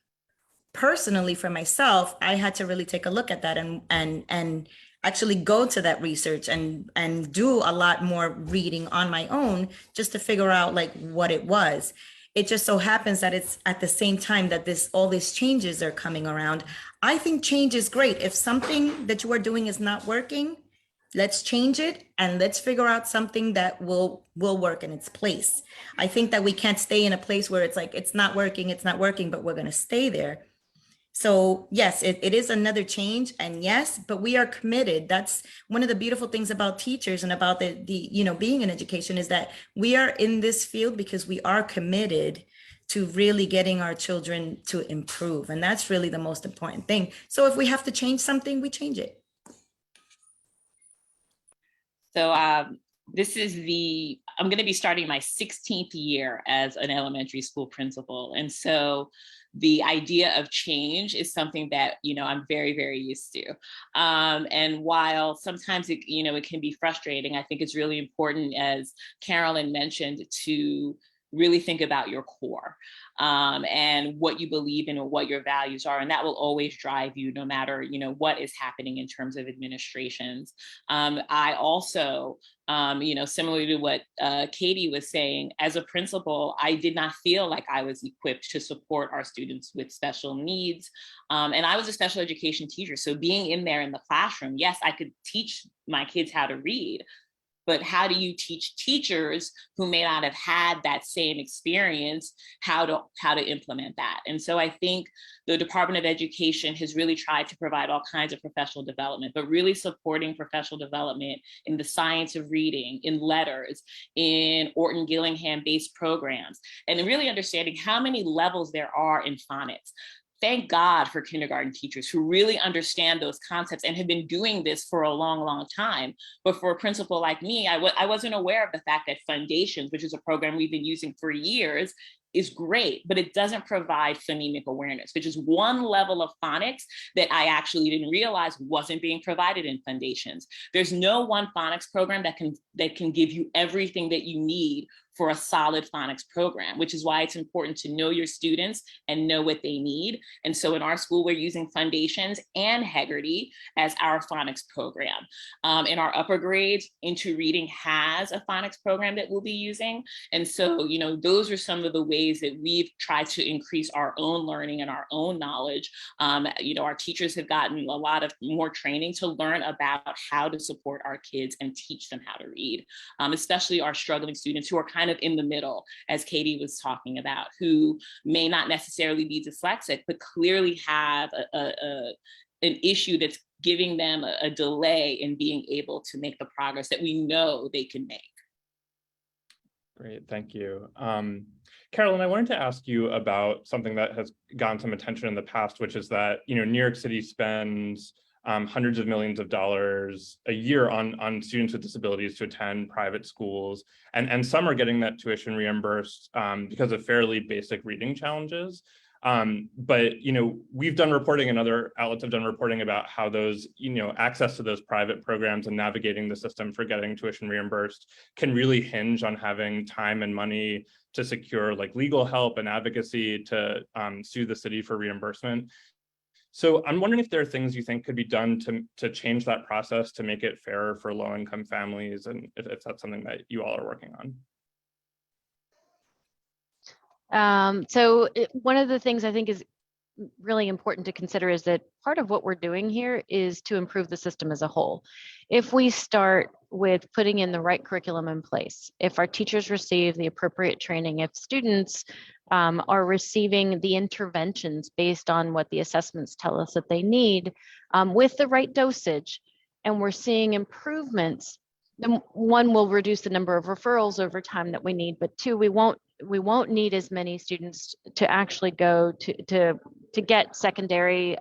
personally for myself, I had to really take a look at that and actually go to that research and do a lot more reading on my own just to figure out like what it was. It just so happens that it's at the same time that all these changes are coming around. I think change is great. If something that you are doing is not working, let's change it and let's figure out something that will work in its place. I think that we can't stay in a place where it's like, it's not working, but we're going to stay there. So yes, it is another change, and yes, but we are committed. That's one of the beautiful things about teachers and about the being in education, is that we are in this field because we are committed to really getting our children to improve. And that's really the most important thing. So if we have to change something, we change it. So I'm going to be starting my 16th year as an elementary school principal. And so the idea of change is something that, I'm very, very used to. And while sometimes it can be frustrating, I think it's really important, as Carolyn mentioned, to really think about your core and what you believe in or what your values are. And that will always drive you no matter, what is happening in terms of administrations. I also, similarly to what Katie was saying, as a principal, I did not feel like I was equipped to support our students with special needs. And I was a special education teacher. So being in there in the classroom, yes, I could teach my kids how to read, but how do you teach teachers who may not have had that same experience how to implement that? And so I think the Department of Education has really tried to provide all kinds of professional development, but really supporting professional development in the science of reading, in letters, in Orton Gillingham-based programs, and really understanding how many levels there are in phonics. Thank God for kindergarten teachers who really understand those concepts and have been doing this for a long, long time. But for a principal like me, I wasn't aware of the fact that Foundations, which is a program we've been using for years, is great, but it doesn't provide phonemic awareness, which is one level of phonics that I actually didn't realize wasn't being provided in Foundations. There's no one phonics program that can give you everything that you need for a solid phonics program, which is why it's important to know your students and know what they need. And so in our school, we're using Foundations and Heggerty as our phonics program. In our upper grades, Into Reading has a phonics program that we'll be using. And so, those are some of the ways that we've tried to increase our own learning and our own knowledge. Our teachers have gotten a lot of more training to learn about how to support our kids and teach them how to read, especially our struggling students who are kind of in the middle, as Katie was talking about, who may not necessarily be dyslexic, but clearly have an issue that's giving them a delay in being able to make the progress that we know they can make. Great, thank you. Carolyn, I wanted to ask you about something that has gotten some attention in the past, which is that, New York City spends hundreds of millions of dollars a year on students with disabilities to attend private schools. And some are getting that tuition reimbursed because of fairly basic reading challenges. But, we've done reporting, and other outlets have done reporting about how those, access to those private programs and navigating the system for getting tuition reimbursed can really hinge on having time and money to secure legal help and advocacy to sue the city for reimbursement. So I'm wondering if there are things you think could be done to change that process to make it fairer for low-income families, and if that's something that you all are working on. One of the things I think is really important to consider is that part of what we're doing here is to improve the system as a whole. If we start with putting in the right curriculum in place, if our teachers receive the appropriate training, if students are receiving the interventions based on what the assessments tell us that they need with the right dosage, and we're seeing improvements, then one, will reduce the number of referrals over time that we need, but two, we won't need as many students to actually go to get secondary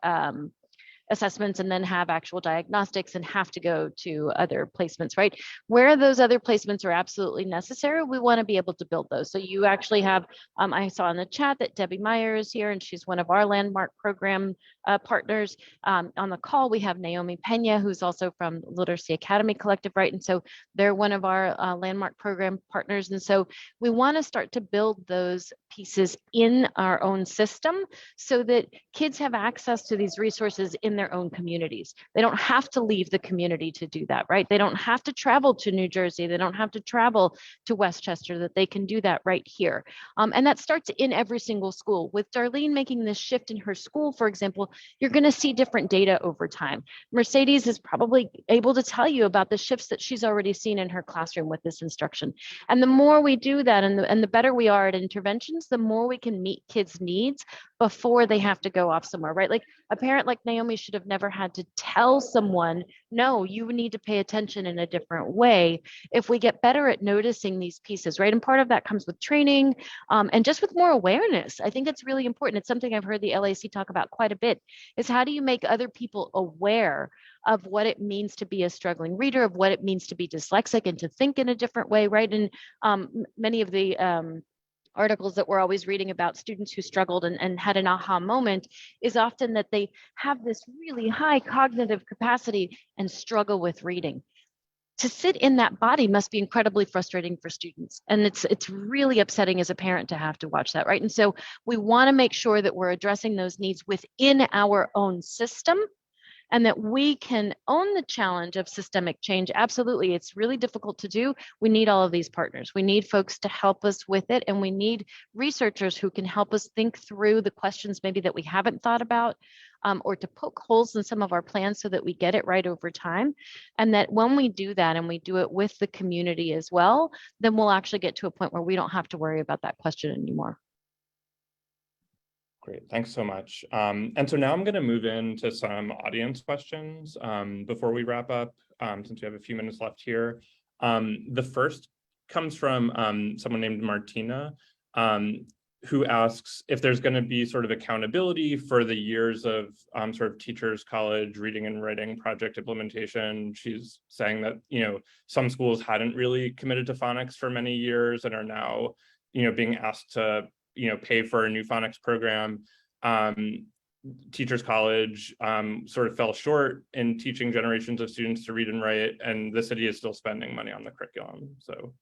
assessments and then have actual diagnostics and have to go to other placements, right? Where those other placements are absolutely necessary, we want to be able to build those. So you actually have, I saw in the chat that Debbie Meyer is here, and she's one of our landmark program partners. On the call, we have Naomi Pena, who's also from Literacy Academy Collective, right? And so they're one of our landmark program partners. And so we want to start to build those pieces in our own system so that kids have access to these resources in their own communities. They don't have to leave the community to do that, right? They don't have to travel to New Jersey. They don't have to travel to Westchester, that they can do that right here. And that starts in every single school. With Darlene making this shift in her school, for example, you're going to see different data over time. Mercedes is probably able to tell you about the shifts that she's already seen in her classroom with this instruction. And the more we do that, and the better we are at interventions, the more we can meet kids' needs before they have to go off somewhere, right? Like a parent like Naomi should have never had to tell someone, no, you need to pay attention in a different way. If we get better at noticing these pieces, right? And part of that comes with training and just with more awareness. I think it's really important. It's something I've heard the LAC talk about quite a bit, is how do you make other people aware of what it means to be a struggling reader, of what it means to be dyslexic and to think in a different way, right? And many of the articles that we're always reading about students who struggled and had an aha moment is often that they have this really high cognitive capacity and struggle with reading. To sit in that body must be incredibly frustrating for students. And it's really upsetting as a parent to have to watch that, right? And so we want to make sure that we're addressing those needs within our own system, and that we can own the challenge of systemic change. Absolutely, it's really difficult to do. We need all of these partners. We need folks to help us with it, and we need researchers who can help us think through the questions maybe that we haven't thought about, or to poke holes in some of our plans so that we get it right over time. And that when we do that, and we do it with the community as well, then we'll actually get to a point where we don't have to worry about that question anymore. Great, thanks so much. And so now I'm going to move into some audience questions before we wrap up, since we have a few minutes left here. The first comes from someone named Martina, who asks if there's going to be sort of accountability for the years of sort of Teachers College reading and writing project implementation. She's saying that, you know, some schools hadn't really committed to phonics for many years and are now, you know, being asked to, you know, pay for a new phonics program. Teachers College sort of fell short in teaching generations of students to read and write, and the city is still spending money on the curriculum. So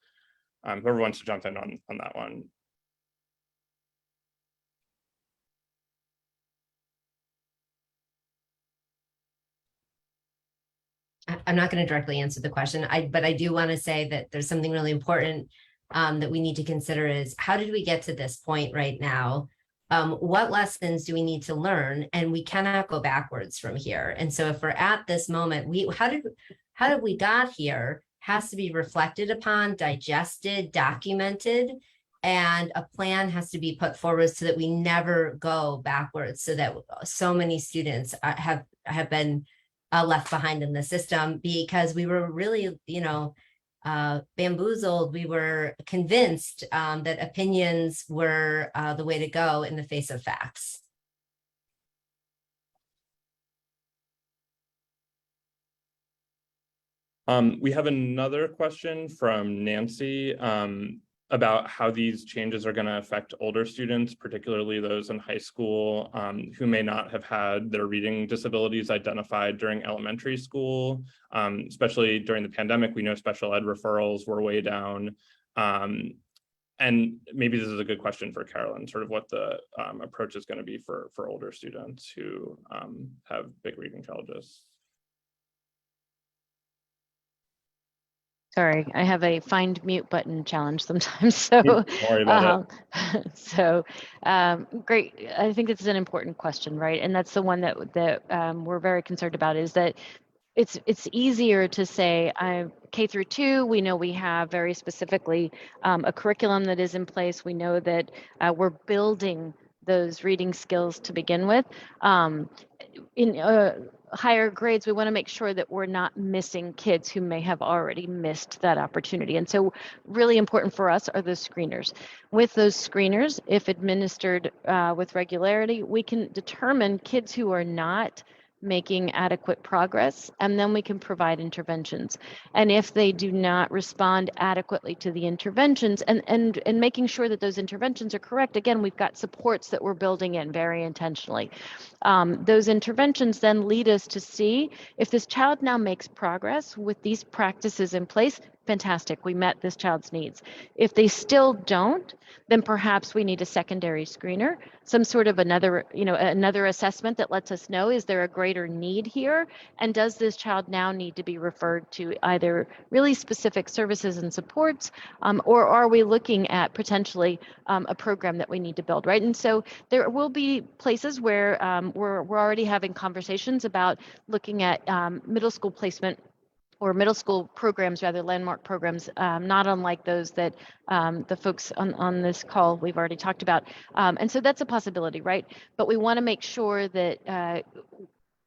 whoever wants to jump in on that one. I'm not going to directly answer the question, but I do want to say that there's something really important that we need to consider is, how did we get to this point right now? What lessons do we need to learn? And we cannot go backwards from here. And so if we're at this moment, how did we got here has to be reflected upon, digested, documented, and a plan has to be put forward so that we never go backwards, so that so many students have been left behind in the system because we were really, you know, bamboozled. We were convinced that opinions were the way to go in the face of facts. We have another question from Nancy about how these changes are going to affect older students, particularly those in high school who may not have had their reading disabilities identified during elementary school, especially during the pandemic. We know special ed referrals were way down. And maybe this is a good question for Carolyn, sort of what the approach is going to be for older students who have big reading challenges. Sorry, I have a find mute button challenge sometimes. So, Don't worry about it. Great. I think it's an important question, right? And that's the one that we're very concerned about, is that it's easier to say K through 2. We know we have very specifically a curriculum that is in place. We know that we're building those reading skills to begin with. In higher grades, we want to make sure that we're not missing kids who may have already missed that opportunity. And so really important for us are those screeners. With those screeners, if administered with regularity, we can determine kids who are not making adequate progress, and then we can provide interventions. And if they do not respond adequately to the interventions, and making sure that those interventions are correct, again, we've got supports that we're building in very intentionally. Those interventions then lead us to see if this child now makes progress with these practices in place. Fantastic, we met this child's needs. If they still don't, then perhaps we need a secondary screener, some sort of another assessment that lets us know, is there a greater need here? And does this child now need to be referred to either really specific services and supports, or are we looking at potentially a program that we need to build, right? And so there will be places where we're already having conversations about looking at middle school placement or middle school programs, rather landmark programs, not unlike those that the folks on this call we've already talked about. And so that's a possibility, right? But we want to make sure that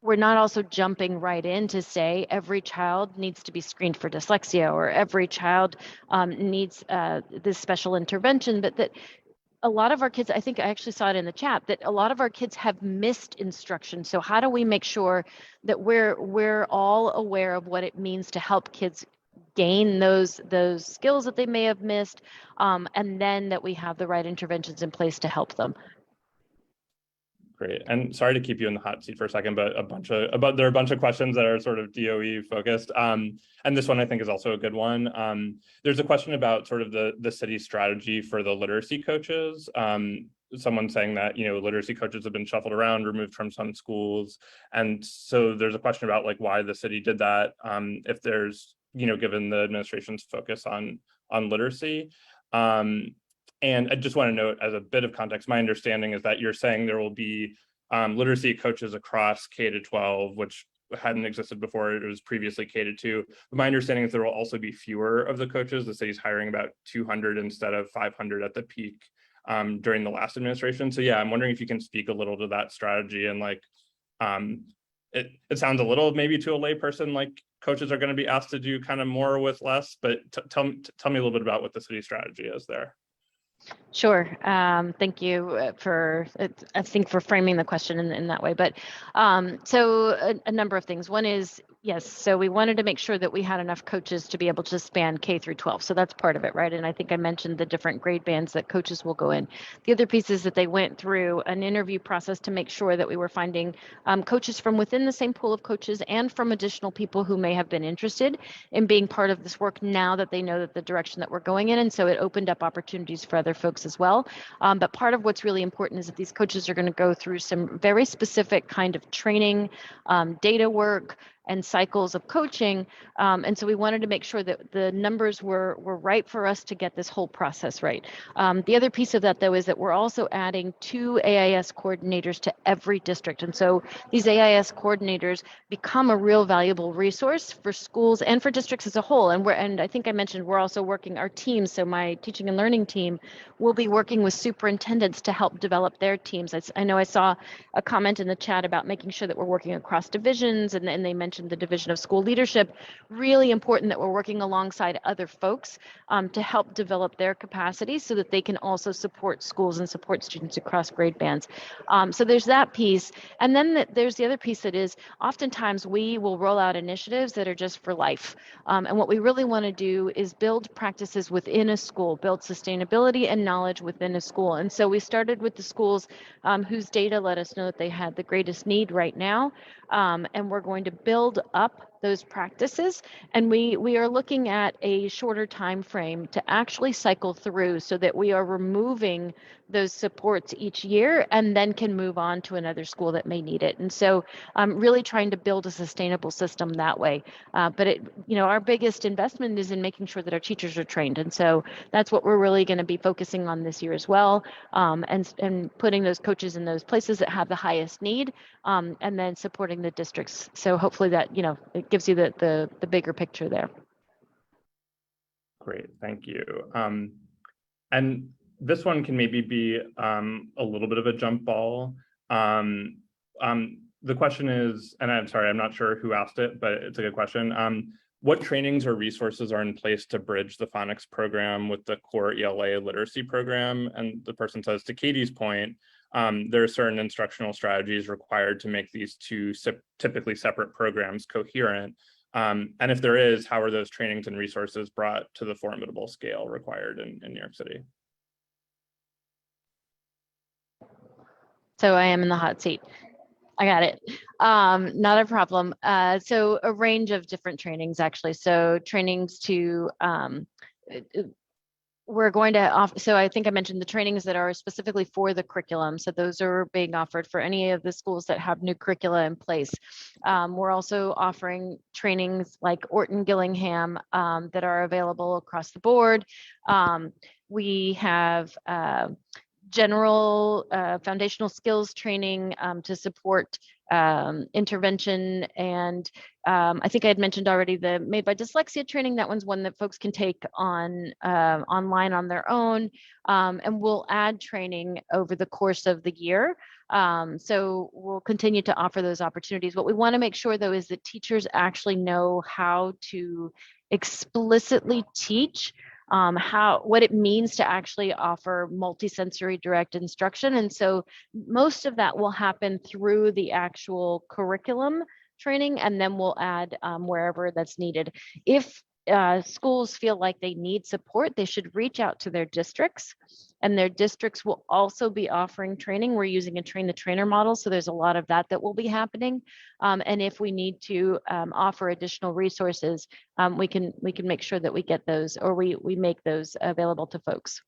we're not also jumping right in to say every child needs to be screened for dyslexia or every child needs this special intervention, but that a lot of our kids, I think I actually saw it in the chat, that a lot of our kids have missed instruction. So how do we make sure that we're all aware of what it means to help kids gain those skills that they may have missed, and then that we have the right interventions in place to help them? Great. And sorry to keep you in the hot seat for a second, but there are a bunch of questions that are sort of DOE focused. And this one I think is also a good one. There's a question about sort of the city strategy for the literacy coaches. Someone saying that, literacy coaches have been shuffled around, removed from some schools. And so there's a question about like why the city did that, if there's, given the administration's focus on literacy. And I just want to note, as a bit of context, my understanding is that you're saying there will be literacy coaches across K to 12, which hadn't existed before. It was previously K to 2. But my understanding is there will also be fewer of the coaches. The city's hiring about 200 instead of 500 at the peak during the last administration. So yeah, I'm wondering if you can speak a little to that strategy, and like, it sounds a little maybe to a layperson like coaches are going to be asked to do kind of more with less, but tell me a little bit about what the city strategy is there. Sure. Thank you for framing the question in that way. But so a number of things. One is, yes, so we wanted to make sure that we had enough coaches to be able to span K through 12. So that's part of it, right? And I think I mentioned the different grade bands that coaches will go in. The other piece is that they went through an interview process to make sure that we were finding coaches from within the same pool of coaches and from additional people who may have been interested in being part of this work now that they know that the direction that we're going in. And so it opened up opportunities for other folks as well. But part of what's really important is that these coaches are going to go through some very specific kind of training, data work, and cycles of coaching. And so we wanted to make sure that the numbers were right for us to get this whole process right. The other piece of that, though, is that we're also adding 2 AIS coordinators to every district. And so these AIS coordinators become a real valuable resource for schools and for districts as a whole. And I think I mentioned we're also working our teams. So my teaching and learning team will be working with superintendents to help develop their teams. I know I saw a comment in the chat about making sure that we're working across divisions, and they mentioned the Division of School Leadership. Really important that we're working alongside other folks to help develop their capacity so that they can also support schools and support students across grade bands. So there's that piece. And then there's the other piece that is oftentimes we will roll out initiatives that are just for life. And what we really want to do is build practices within a school, build sustainability and knowledge within a school. And so we started with the schools whose data let us know that they had the greatest need right now. And we're going to build up those practices, and we are looking at a shorter time frame to actually cycle through so that we are removing those supports each year and then can move on to another school that may need it. And so I'm really trying to build a sustainable system that way. But our biggest investment is in making sure that our teachers are trained. And so that's what we're really going to be focusing on this year as well, and putting those coaches in those places that have the highest need, and then supporting the districts. So hopefully that, it gives you the bigger picture there. Great, thank you. And this one can maybe be a little bit of a jump ball. The question is, and I'm sorry, I'm not sure who asked it, but it's a good question. What trainings or resources are in place to bridge the phonics program with the core ELA literacy program? And the person says, to Katie's point, there are certain instructional strategies required to make these 2 typically separate programs coherent. And if there is, how are those trainings and resources brought to the formidable scale required in New York City? So I am in the hot seat. I got it. Not a problem. So a range of different trainings, actually. So trainings to, we're going to offer, so I think I mentioned the trainings that are specifically for the curriculum. So those are being offered for any of the schools that have new curricula in place. We're also offering trainings like Orton Gillingham that are available across the board. We have general foundational skills training to support intervention. And I think I had mentioned already the Made by Dyslexia training. That one's one that folks can take on online on their own. And we'll add training over the course of the year. So we'll continue to offer those opportunities. What we want to make sure, though, is that teachers actually know how to explicitly teach what it means to actually offer multisensory direct instruction. And so most of that will happen through the actual curriculum training, and then we'll add wherever that's needed. If schools feel like they need support, they should reach out to their districts, and their districts will also be offering training. We're using a train the trainer model, so there's a lot of that will be happening. And if we need to offer additional resources, we can make sure that we get those, or we make those available to folks.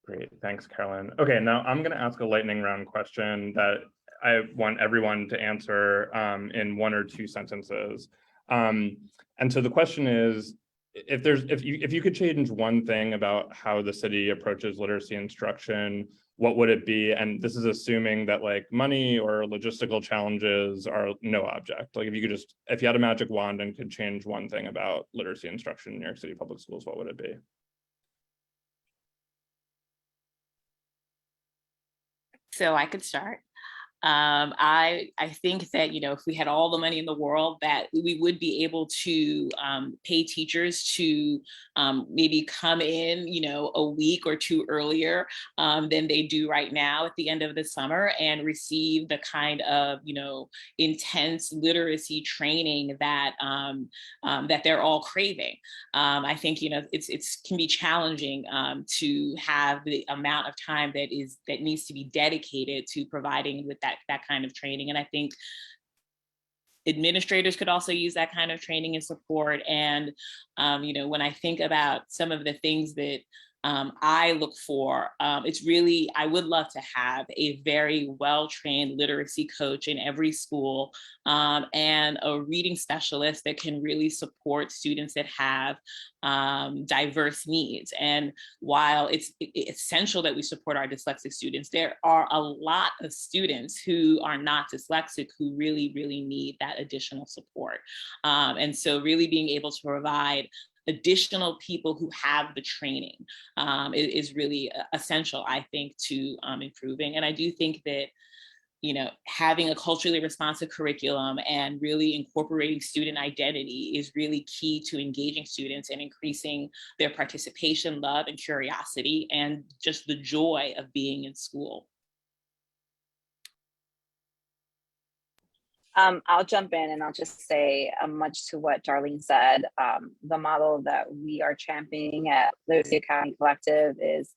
Great, thanks, Carolyn. Okay, now I'm going to ask a lightning round question that I want everyone to answer in 1 or 2 sentences. And so the question is, if you could change one thing about how the city approaches literacy instruction, what would it be? And this is assuming that like money or logistical challenges are no object. Like if you had a magic wand and could change one thing about literacy instruction in New York City public schools, what would it be? So I could start. I think that, if we had all the money in the world, that we would be able to pay teachers to maybe come in, a week or 2 earlier than they do right now at the end of the summer, and receive the kind of, intense literacy training that that they're all craving. I think, it can be challenging to have the amount of time that needs to be dedicated to providing with that kind of training. And I think administrators could also use that kind of training and support. And, when I think about some of the things that I look for, it's really, I would love to have a very well-trained literacy coach in every school, and a reading specialist that can really support students that have diverse needs. And while it's essential that we support our dyslexic students, there are a lot of students who are not dyslexic who really, really need that additional support. And so really being able to provide additional people who have the training is really essential, I think, to improving. And I do think that, having a culturally responsive curriculum and really incorporating student identity is really key to engaging students and increasing their participation, love, and curiosity, and just the joy of being in school. I'll jump in and I'll just say much to what Darlene said. The model that we are championing at Literacy Academy Collective is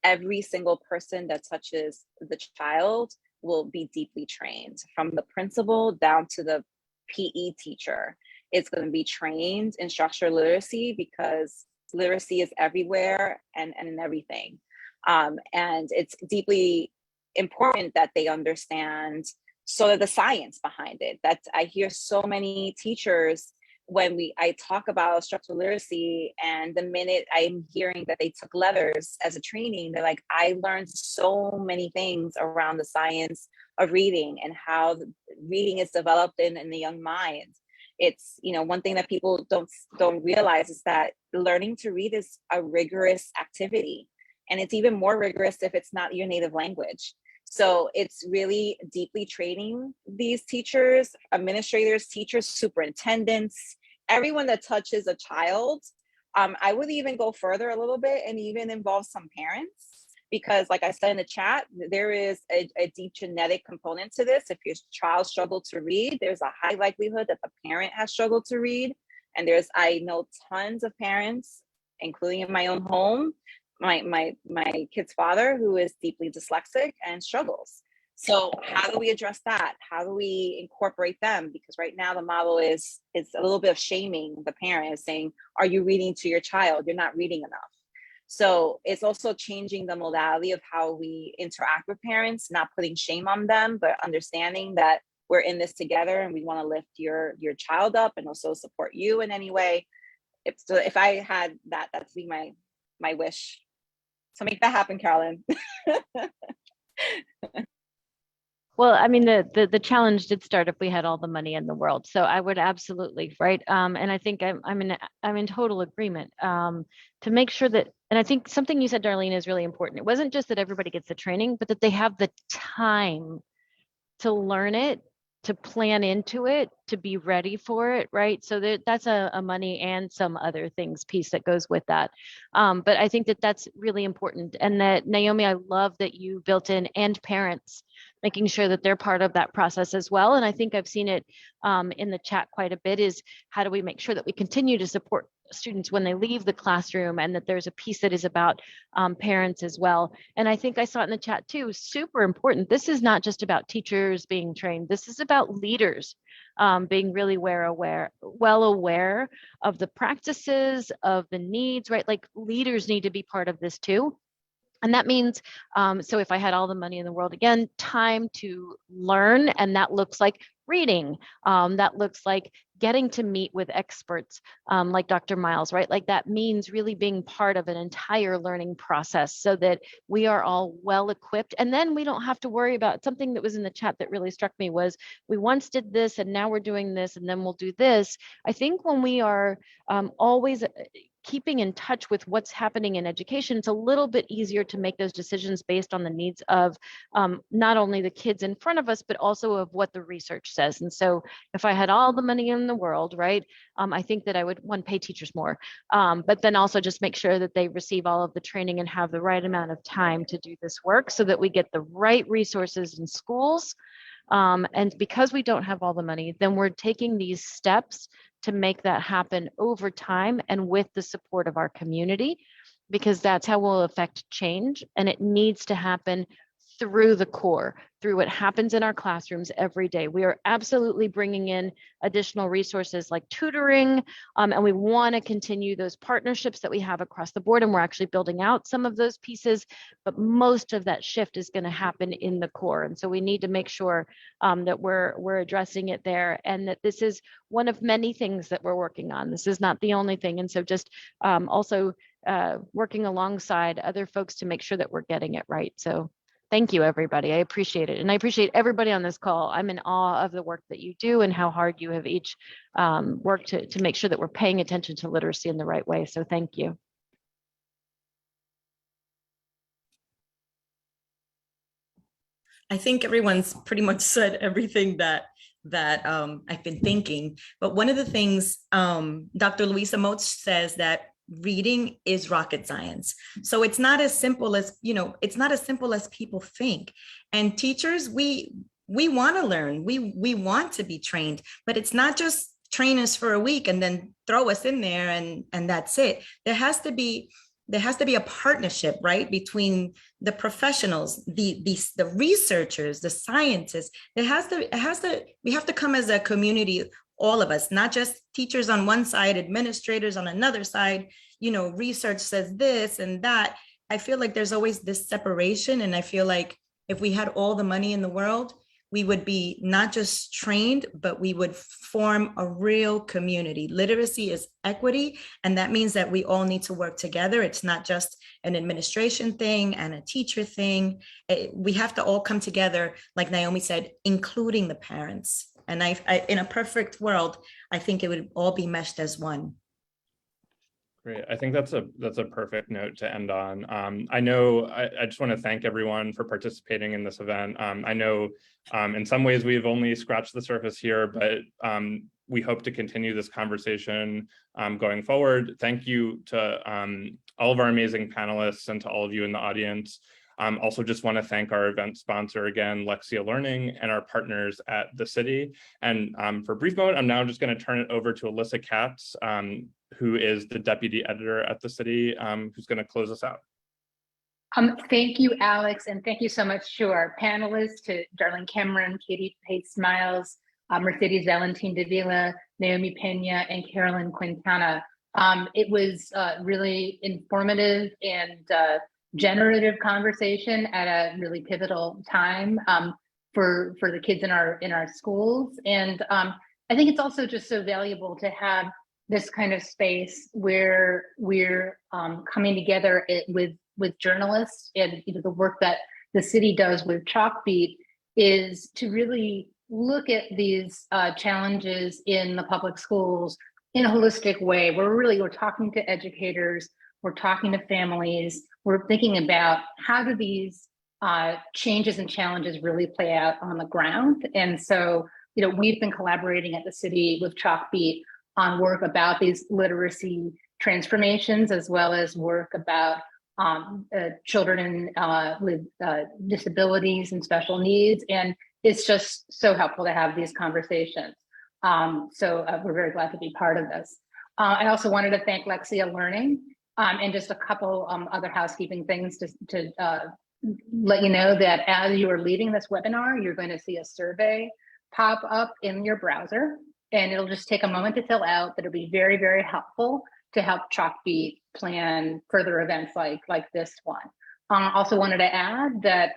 every single person that touches the child will be deeply trained, from the principal down to the PE teacher. It's going to be trained in structural literacy, because literacy is everywhere and in everything. And it's deeply important that they understand sort of the science behind it. That I hear so many teachers when I talk about structural literacy, and the minute I'm hearing that they took letters as a training, they're like, I learned so many things around the science of reading and how reading is developed in the young mind. It's, one thing that people don't realize is that learning to read is a rigorous activity, and it's even more rigorous if it's not your native language. So it's really deeply training these teachers, administrators, teachers, superintendents, everyone that touches a child. I would even go further a little bit and even involve some parents, because like I said in the chat, there is a deep genetic component to this. If your child struggled to read, there's a high likelihood that the parent has struggled to read. And I know tons of parents, including in my own home, my kid's father, who is deeply dyslexic and struggles. So how do we address that? How do we incorporate them? Because right now the model is a little bit of shaming the parent, saying, are you reading to your child? You're not reading enough. So it's also changing the modality of how we interact with parents, not putting shame on them, but understanding that we're in this together and we want to lift your child up and also support you in any way. If I had that, that'd be my wish. So make that happen, Carolyn. Well, I mean, the challenge did start if we had all the money in the world. So I would absolutely, right? And I think I'm in total agreement to make sure that, and I think something you said, Darlene, is really important. It wasn't just that everybody gets the training, but that they have the time to learn it, to plan into it, to be ready for it, right? So that's a money and some other things piece that goes with that. But I think that that's really important. And that, Naomi, I love that you built in and parents, making sure that they're part of that process as well. And I think I've seen it in the chat quite a bit, is how do we make sure that we continue to support students when they leave the classroom, and that there's a piece that is about parents as well. And I think I saw it in the chat too, super important. This is not just about teachers being trained. This is about leaders being really well aware of the practices, of the needs, right? Like leaders need to be part of this too. And that means, so if I had all the money in the world, again, time to learn, and that looks like reading, that looks like getting to meet with experts like Dr. Miles, right? Like that means really being part of an entire learning process so that we are all well equipped. And then we don't have to worry about something that was in the chat that really struck me was, we once did this and now we're doing this and then we'll do this. I think when we are always keeping in touch with what's happening in education, it's a little bit easier to make those decisions based on the needs of not only the kids in front of us, but also of what the research says. And so if I had all the money in the world, right, I think that I would, one, pay teachers more, but then also just make sure that they receive all of the training and have the right amount of time to do this work so that we get the right resources in schools. And because we don't have all the money, then we're taking these steps to make that happen over time and with the support of our community, because that's how we'll affect change. And it needs to happen through the core, through what happens in our classrooms every day. We are absolutely bringing in additional resources like tutoring, and we want to continue those partnerships that we have across the board, and we're actually building out some of those pieces, but most of that shift is going to happen in the core. And so we need to make sure that we're addressing it there, and that this is one of many things that we're working on. This is not the only thing. And so just also working alongside other folks to make sure that we're getting it right. So thank you, everybody. I appreciate it. And I appreciate everybody on this call. I'm in awe of the work that you do and how hard you have each worked to make sure that we're paying attention to literacy in the right way. So thank you. I think everyone's pretty much said everything that I've been thinking. But one of the things Dr. Louisa Moats says that reading is rocket science. So it's not as simple as, it's not as simple as people think. And teachers, we want to learn, we want to be trained, but it's not just train us for a week and then throw us in there and that's it. There has to be a partnership, right, between the professionals, the researchers, the scientists. We have to come as a community, all of us, not just teachers on one side, administrators on another side. Research says this and that. I feel like there's always this separation, and I feel like if we had all the money in the world, we would be not just trained, but we would form a real community. Literacy is equity, and that means that we all need to work together. It's not just an administration thing and a teacher thing. We have to all come together, like Naomi said, including the parents. And I in a perfect world, I think it would all be meshed as one. Great. I think that's a perfect note to end on. I know I just want to thank everyone for participating in this event. I know in some ways we've only scratched the surface here, but we hope to continue this conversation going forward. Thank you to all of our amazing panelists and to all of you in the audience. Also just want to thank our event sponsor again, Lexia Learning, and our partners at the city. And for a brief moment, I'm now just going to turn it over to Alyssa Katz, who is the deputy editor at the city, who's going to close us out. Thank you, Alex, and thank you so much to our panelists, to Darlene Cameron, Katie Pace Miles, Mercedes Valentin Davila, Naomi Pena, and Carolyn Quintana. It was really informative and generative conversation at a really pivotal time for the kids in our schools. And I think it's also just so valuable to have this kind of space where we're coming together with with journalists and the work that the city does with Chalkbeat is to really look at these challenges in the public schools in a holistic way. We're talking to educators, we're talking to families, we're thinking about how do these changes and challenges really play out on the ground. And so, we've been collaborating at the city with Chalkbeat on work about these literacy transformations, as well as work about children with disabilities and special needs. And it's just so helpful to have these conversations. So we're very glad to be part of this. I also wanted to thank Lexia Learning and just a couple other housekeeping things to let you know that as you are leaving this webinar, you're going to see a survey pop up in your browser, and it'll just take a moment to fill out, but it'll be very, very helpful to help Chalkbeat plan further events like this one. Also wanted to add that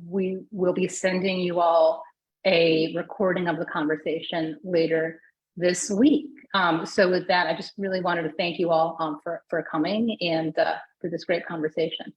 we will be sending you all a recording of the conversation later this week. So with that, I just really wanted to thank you all for coming and for this great conversation.